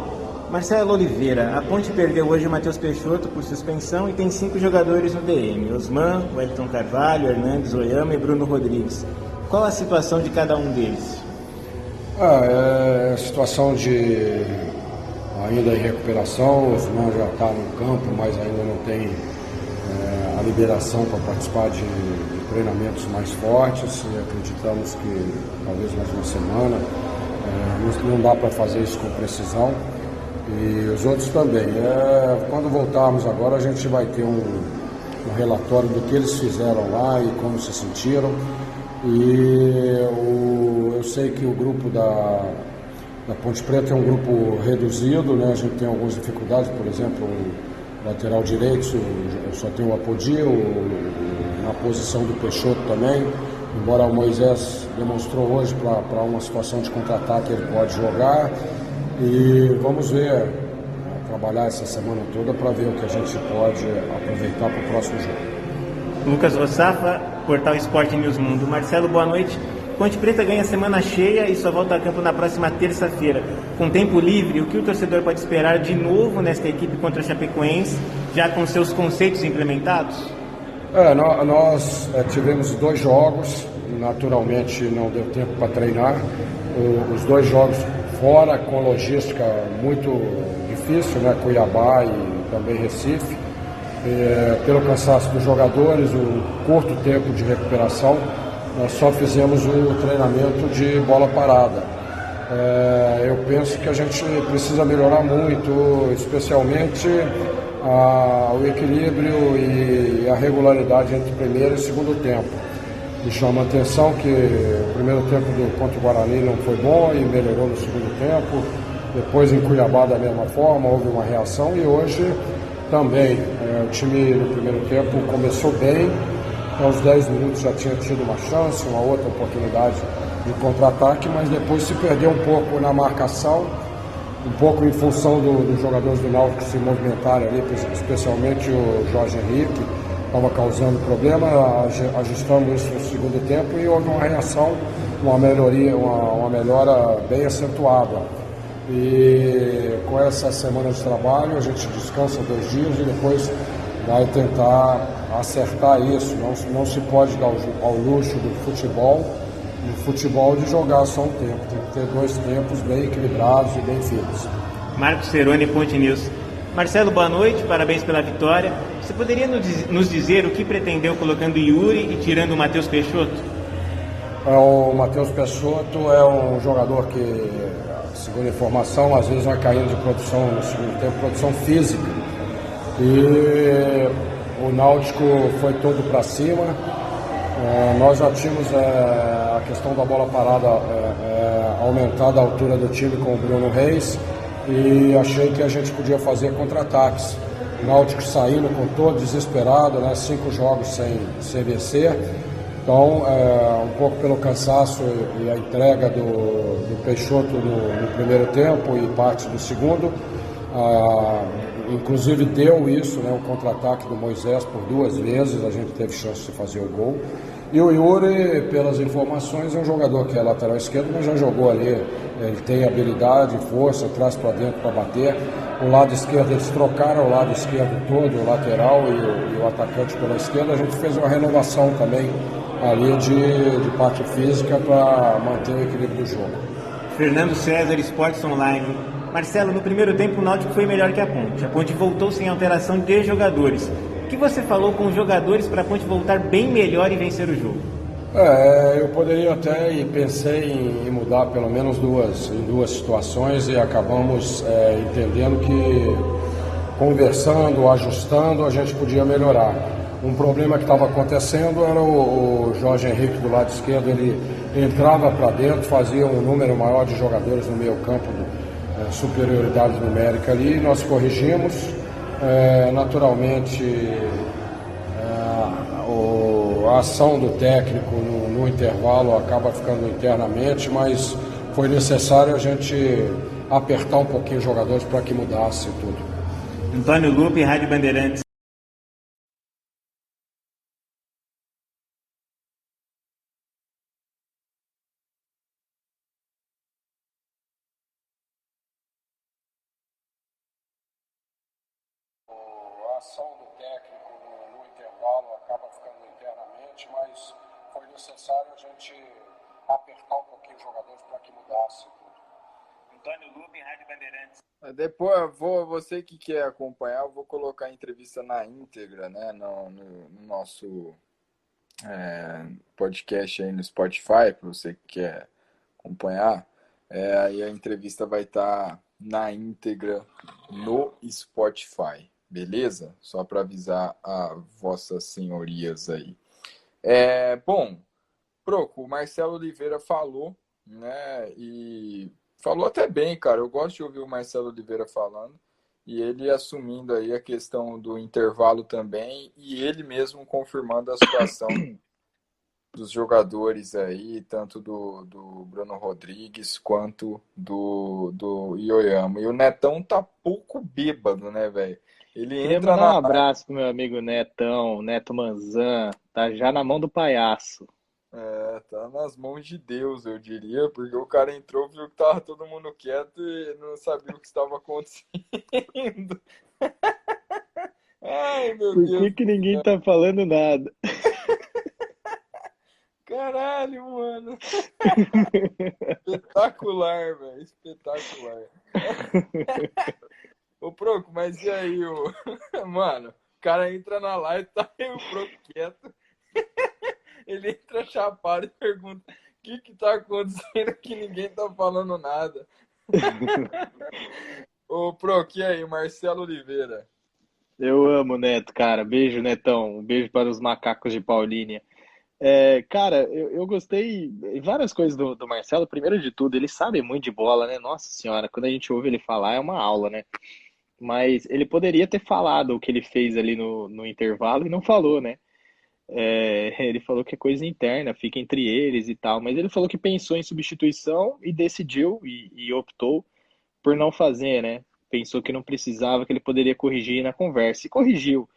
Marcelo Oliveira, a Ponte perdeu hoje o Matheus Peixoto por suspensão e tem 5 jogadores no DM: Osman, Wellington Carvalho, Hernandes, Oyama e Bruno Rodrigues. Qual a situação de cada um deles? É situação de ainda em recuperação. O Osman já está no campo, mas ainda não tem a liberação para participar de treinamentos mais fortes. E acreditamos que talvez mais uma semana. Não dá para fazer isso com precisão. E os outros também. Quando voltarmos agora, a gente vai ter um relatório do que eles fizeram lá e como se sentiram. E eu sei que o grupo da Ponte Preta é um grupo reduzido, né? A gente tem algumas dificuldades, por exemplo, o lateral direito, só tem o Apodi, na posição do Peixoto também. Embora o Moisés demonstrou hoje para uma situação de contra-ataque, ele pode jogar. E vamos ver, trabalhar essa semana toda para ver o que a gente pode aproveitar para o próximo jogo. Lucas Rossafa, Portal Esporte News Mundo. Marcelo, boa noite. Ponte Preta ganha semana cheia e só volta a campo na próxima terça-feira. Com tempo livre, o que o torcedor pode esperar de novo nesta equipe contra a Chapecoense, já com seus conceitos implementados? Nós tivemos 2 jogos, naturalmente não deu tempo para treinar. Os 2 jogos fora, com logística muito difícil, né? Cuiabá e também Recife. Pelo cansaço dos jogadores, o curto tempo de recuperação, nós só fizemos o treinamento de bola parada. Eu penso que a gente precisa melhorar muito, especialmente o equilíbrio e a regularidade entre primeiro e segundo tempo. Me chama a atenção que o primeiro tempo contra o Guarani não foi bom e melhorou no segundo tempo. Depois em Cuiabá da mesma forma, houve uma reação e hoje também. O time no primeiro tempo começou bem, aos 10 minutos já tinha tido uma chance, uma outra oportunidade de contra-ataque, mas depois se perdeu um pouco na marcação, um pouco em função dos jogadores do Náutico se movimentarem ali, especialmente o Jorge Henrique, estava causando problema. Ajustamos isso no segundo tempo e houve uma reação, uma melhora bem acentuada. E com essa semana de trabalho a gente descansa 2 dias e depois vai tentar acertar isso. Não se pode dar ao luxo do futebol de jogar só um tempo. Tem que ter 2 tempos bem equilibrados e bem firmes. Marcos Ceroni, Ponte News. Marcelo, boa noite, parabéns pela vitória. Você poderia nos dizer o que pretendeu colocando Yuri e tirando o Matheus Peixoto? O Matheus Peixoto é um jogador que, segundo a informação, às vezes vai caindo de produção no segundo tempo, produção física. E o Náutico foi todo para cima. Nós já tínhamos a questão da bola parada aumentada a altura do time com o Bruno Reis e achei que a gente podia fazer contra-ataques. O Náutico saindo com todo desesperado, né? 5 jogos sem vencer. Então, um pouco pelo cansaço e a entrega do Peixoto no primeiro tempo e parte do segundo, inclusive deu isso, né, um contra-ataque do Moisés por 2 vezes, a gente teve chance de fazer o gol. E o Yuri, pelas informações, é um jogador que é lateral esquerdo, mas já jogou ali, ele tem habilidade, força, traz para dentro para bater. O lado esquerdo, eles trocaram o lado esquerdo todo, o lateral e o atacante pela esquerda. A gente fez uma renovação também ali de parte física para manter o equilíbrio do jogo. Fernando César, Esportes Online. Marcelo, no primeiro tempo o Náutico foi melhor que a Ponte. A Ponte voltou sem alteração de jogadores. O que você falou com os jogadores para a Ponte voltar bem melhor e vencer o jogo? Eu poderia até e pensei em mudar pelo menos em duas situações e acabamos entendendo que conversando, ajustando, a gente podia melhorar. Um problema que estava acontecendo era o Jorge Henrique do lado esquerdo, ele entrava para dentro, fazia um número maior de jogadores no meio campo, superioridade numérica ali, nós corrigimos. Naturalmente, a ação do técnico no intervalo acaba ficando internamente, mas foi necessário a gente apertar um pouquinho os jogadores para que mudasse tudo. Antônio Lupe, Rádio Bandeirantes. a ação do técnico no intervalo acaba ficando internamente, mas foi necessário a gente apertar um pouquinho os jogadores para que mudasse tudo. Antônio Lubin, Rádio Bandeirantes. Depois, você que quer acompanhar, eu vou colocar a entrevista na íntegra, né, no nosso podcast aí no Spotify, para você que quer acompanhar. Aí a entrevista vai estar na íntegra no Spotify, beleza? Só para avisar a vossas senhorias aí. Bom, Proco, o Marcelo Oliveira falou, né? E falou até bem, cara. Eu gosto de ouvir o Marcelo Oliveira falando. E ele assumindo aí a questão do intervalo também. E ele mesmo confirmando a situação dos jogadores aí, tanto do Bruno Rodrigues quanto do Ioyama. E o Netão tá pouco bêbado, né, velho? Ele Queria entra mandar um na. abraço pro meu amigo Netão, Neto Manzan, tá já na mão do palhaço. Tá nas mãos de Deus, eu diria, porque o cara entrou, viu que tava todo mundo quieto e não sabia o que estava acontecendo. Ai, meu Por Deus que que do ninguém céu. tá falando nada? Caralho, mano. Espetacular, velho. Espetacular. Ô, Proco, mas e aí, mano? O cara entra na live, tá aí o Proco quieto. Ele entra chapado e pergunta: o que tá acontecendo que ninguém tá falando nada? Ô, Proco, e aí, Marcelo Oliveira? Eu amo o Neto, cara. Beijo, Netão. Um beijo para os macacos de Paulínia. Cara, eu gostei de várias coisas do Marcelo. Primeiro de tudo, ele sabe muito de bola, né? Nossa senhora, quando a gente ouve ele falar é uma aula, né? Mas ele poderia ter falado o que ele fez ali no intervalo e não falou, né? Ele falou que é coisa interna, fica entre eles e tal. Mas ele falou que pensou em substituição e decidiu e optou por não fazer, né? Pensou que não precisava, que ele poderia corrigir na conversa. E corrigiu.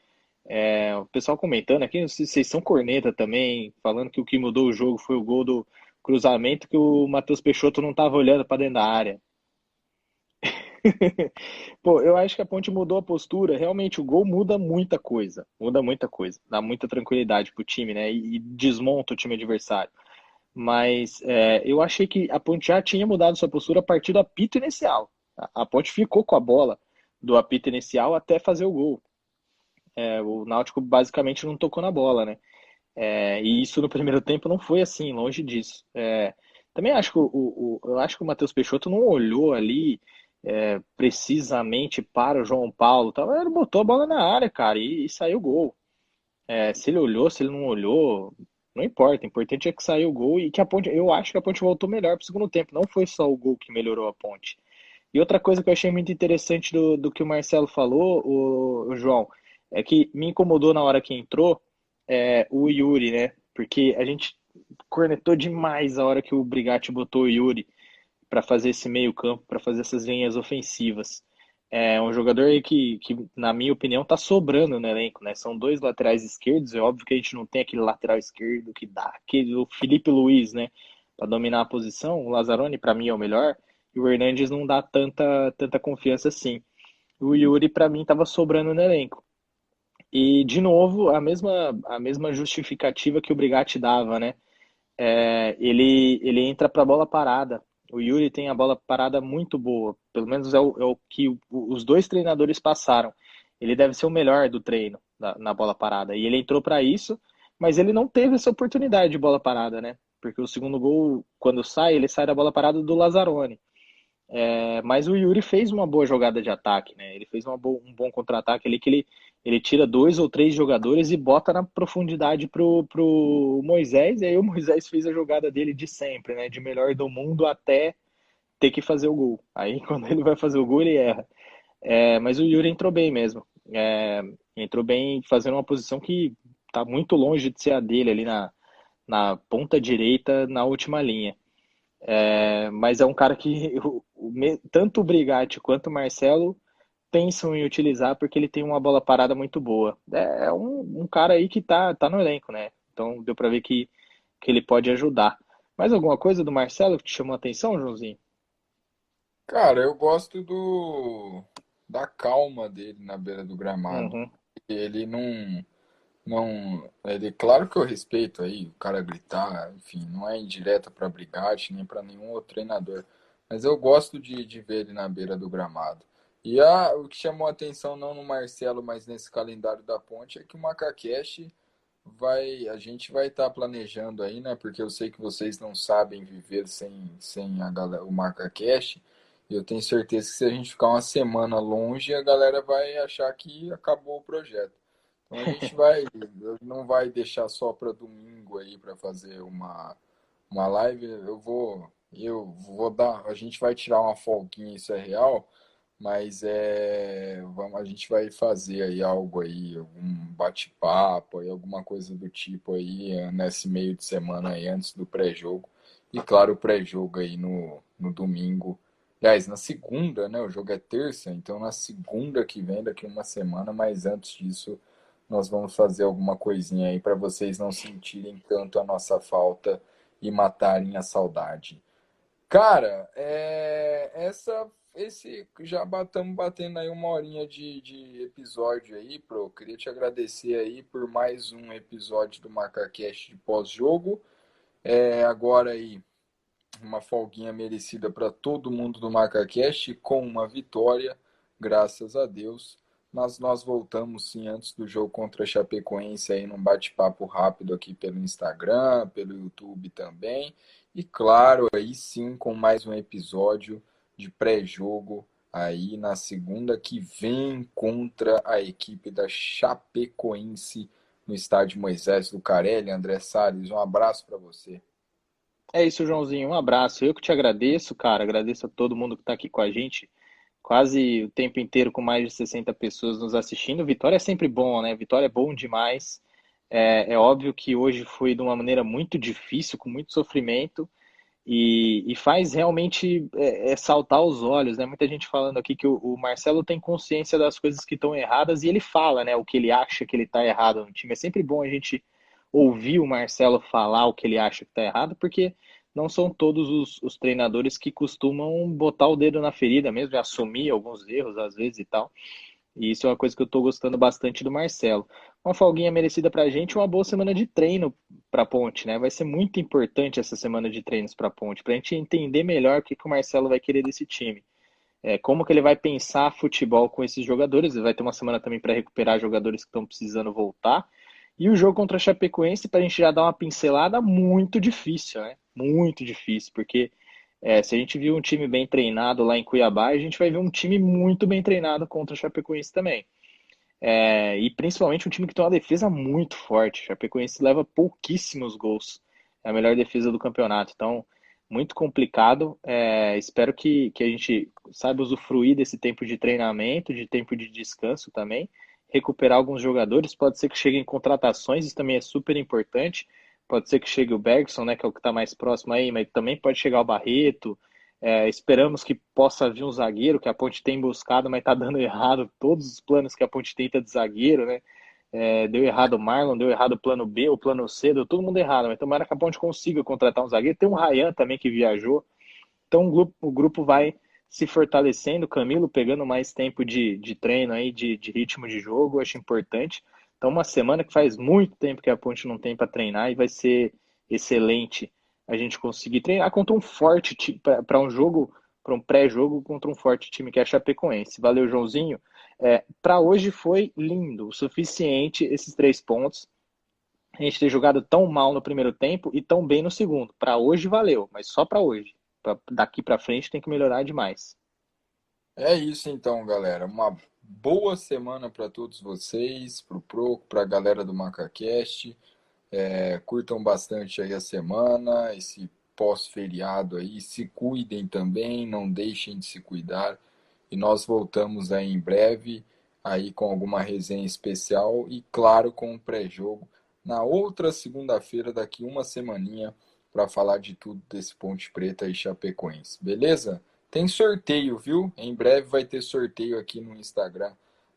O pessoal comentando aqui, não sei se vocês são corneta também, falando que o que mudou o jogo foi o gol do cruzamento que o Matheus Peixoto não estava olhando para dentro da área. Pô, eu acho que a Ponte mudou a postura. Realmente, o gol muda muita coisa, dá muita tranquilidade pro time, né? E desmonta o time adversário. Mas eu achei que a Ponte já tinha mudado sua postura a partir do apito inicial. A Ponte ficou com a bola do apito inicial até fazer o gol. O Náutico basicamente não tocou na bola, né? E isso no primeiro tempo não foi assim, longe disso. Também acho que eu acho que o Matheus Peixoto não olhou ali precisamente para o João Paulo. Ele botou a bola na área, cara, e saiu o gol. Se ele olhou, se ele não olhou, não importa. O importante é que saiu o gol e que a Ponte. Eu acho que a Ponte voltou melhor para o segundo tempo. Não foi só o gol que melhorou a Ponte. E outra coisa que eu achei muito interessante do que o Marcelo falou, o João, é que me incomodou na hora que entrou o Yuri, né? Porque a gente cornetou demais a hora que o Brigatti botou o Yuri para fazer esse meio campo, para fazer essas linhas ofensivas. É um jogador aí que, na minha opinião, tá sobrando no elenco, né? São dois laterais esquerdos, é óbvio que a gente não tem aquele lateral esquerdo que dá, aquele o Felipe Luiz, né? Para dominar a posição, o Lazzaroni para mim é o melhor, e o Hernandes não dá tanta confiança assim. O Yuri para mim tava sobrando no elenco. E de novo, a mesma justificativa que o Brigatti dava, né? Ele entra para a bola parada. O Yuri tem a bola parada muito boa, pelo menos é o que os dois treinadores passaram. Ele deve ser o melhor do treino na bola parada. E ele entrou para isso, mas ele não teve essa oportunidade de bola parada, né? Porque o segundo gol, quando sai, ele sai da bola parada do Lazzaroni. Mas o Yuri fez uma boa jogada de ataque, né? Ele fez um bom contra-ataque ali que ele tira dois ou três jogadores e bota na profundidade pro Moisés, e aí o Moisés fez a jogada dele de sempre, né? De melhor do mundo até ter que fazer o gol. Aí quando ele vai fazer o gol, ele erra. Mas o Yuri entrou bem mesmo. Entrou bem fazendo uma posição que tá muito longe de ser a dele ali na ponta direita, na última linha. Mas é um cara que tanto o Brigatti quanto o Marcelo pensam em utilizar porque ele tem uma bola parada muito boa. É um cara aí que tá no elenco, né? Então deu pra ver que ele pode ajudar. Mais alguma coisa do Marcelo que te chamou a atenção, Joãozinho? Cara, eu gosto da calma dele na beira do gramado. Uhum. ele não, ele, claro que eu respeito aí o cara gritar, enfim, não é indireta para Brigatti nem para nenhum outro treinador, mas eu gosto de ver ele na beira do gramado. E o que chamou a atenção não no Marcelo, mas nesse calendário da Ponte é que o Macacash a gente vai estar planejando aí, né? Porque eu sei que vocês não sabem viver sem o Macacash. E eu tenho certeza que se a gente ficar uma semana longe, a galera vai achar que acabou o projeto. Então não vai deixar só para domingo aí para fazer uma live. Eu vou dar, a gente vai tirar uma folguinha, isso é real, mas a gente vai fazer aí algo aí, algum bate-papo aí, alguma coisa do tipo aí, nesse meio de semana aí, antes do pré-jogo. E claro, o pré-jogo aí no domingo. Aliás, na segunda, né? O jogo é terça, então na segunda que vem, daqui uma semana, mas antes disso, nós vamos fazer alguma coisinha aí para vocês não sentirem tanto a nossa falta e matarem a saudade. Cara, já estamos batendo aí uma horinha de episódio aí, pro. Queria te agradecer aí por mais um episódio do MacaCast de pós-jogo. Agora aí uma folguinha merecida para todo mundo do MacaCast com uma vitória, graças a Deus. Mas nós voltamos sim antes do jogo contra a Chapecoense aí num bate-papo rápido aqui pelo Instagram, pelo YouTube também. E claro, aí sim com mais um episódio de pré-jogo aí na segunda que vem contra a equipe da Chapecoense no estádio Moisés Lucarelli. André Salles, um abraço para você. É isso, Joãozinho. Um abraço. Eu que te agradeço, cara. Agradeço a todo mundo que está aqui com a gente. Quase o tempo inteiro com mais de 60 pessoas nos assistindo. Vitória é sempre bom, né? Vitória é bom demais. É óbvio que hoje foi de uma maneira muito difícil, com muito sofrimento, e faz realmente saltar os olhos, né? Muita gente falando aqui que o Marcelo tem consciência das coisas que estão erradas e ele fala, né? O que ele acha que ele está errado no time. É sempre bom a gente ouvir o Marcelo falar o que ele acha que está errado, porque não são todos os treinadores que costumam botar o dedo na ferida mesmo, e assumir alguns erros às vezes e tal. E isso é uma coisa que eu estou gostando bastante do Marcelo. Uma folguinha merecida para a gente, uma boa semana de treino para a Ponte, né? Vai ser muito importante essa semana de treinos para a Ponte, para a gente entender melhor o que o Marcelo vai querer desse time. Como que ele vai pensar futebol com esses jogadores. Ele vai ter uma semana também para recuperar jogadores que estão precisando voltar. E o jogo contra a Chapecoense, para a gente já dar uma pincelada, muito difícil, né? Muito difícil, porque se a gente viu um time bem treinado lá em Cuiabá, a gente vai ver um time muito bem treinado contra a Chapecoense também. E principalmente um time que tem uma defesa muito forte. A Chapecoense leva pouquíssimos gols. É a melhor defesa do campeonato. Então, muito complicado. Espero que a gente saiba usufruir desse tempo de treinamento, de tempo de descanso também. Recuperar alguns jogadores. Pode ser que cheguem contratações, isso também é super importante. Pode ser que chegue o Bergson, né, que é o que está mais próximo aí, mas também pode chegar o Barreto. Esperamos que possa vir um zagueiro, que a Ponte tem buscado, mas está dando errado todos os planos que a Ponte tenta de zagueiro, né? Deu errado o Marlon, deu errado o plano B, o plano C, deu todo mundo errado, mas tomara que a Ponte consiga contratar um zagueiro. Tem um Ryan também que viajou. Então o grupo vai se fortalecendo, Camilo pegando mais tempo de treino aí, de ritmo de jogo, acho importante. Então uma semana que faz muito tempo que a Ponte não tem para treinar e vai ser excelente a gente conseguir treinar contra um forte time, para um jogo, para um pré-jogo contra um forte time que é a Chapecoense. Valeu, Joãozinho. Para hoje foi lindo, o suficiente esses 3 pontos. A gente ter jogado tão mal no primeiro tempo e tão bem no segundo. Para hoje valeu, mas só para hoje. Daqui para frente tem que melhorar demais. É isso então, galera. Uma boa semana para todos vocês, para o Proco, para a galera do MacaCast. Curtam bastante aí a semana, esse pós-feriado aí. Se cuidem também, não deixem de se cuidar. E nós voltamos aí em breve, aí com alguma resenha especial e, claro, com o pré-jogo na outra segunda-feira, daqui uma semaninha, para falar de tudo desse Ponte Preta e Chapecoense. Beleza? Tem sorteio, viu? Em breve vai ter sorteio aqui no Instagram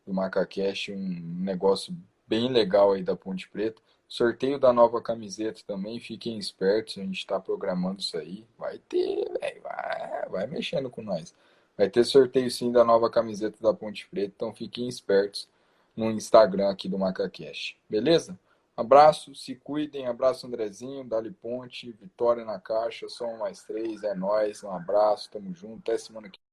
do MacaCast, um negócio bem legal aí da Ponte Preta. Sorteio da nova camiseta também, fiquem espertos, a gente está programando isso aí. Vai ter, velho, vai mexendo com nós. Vai ter sorteio sim da nova camiseta da Ponte Preta, então fiquem espertos no Instagram aqui do MacaCast. Beleza? Abraço, se cuidem. Abraço, Andrezinho, Dali Ponte, vitória na caixa, só um mais três, é nóis. Um abraço, tamo junto, até semana que vem.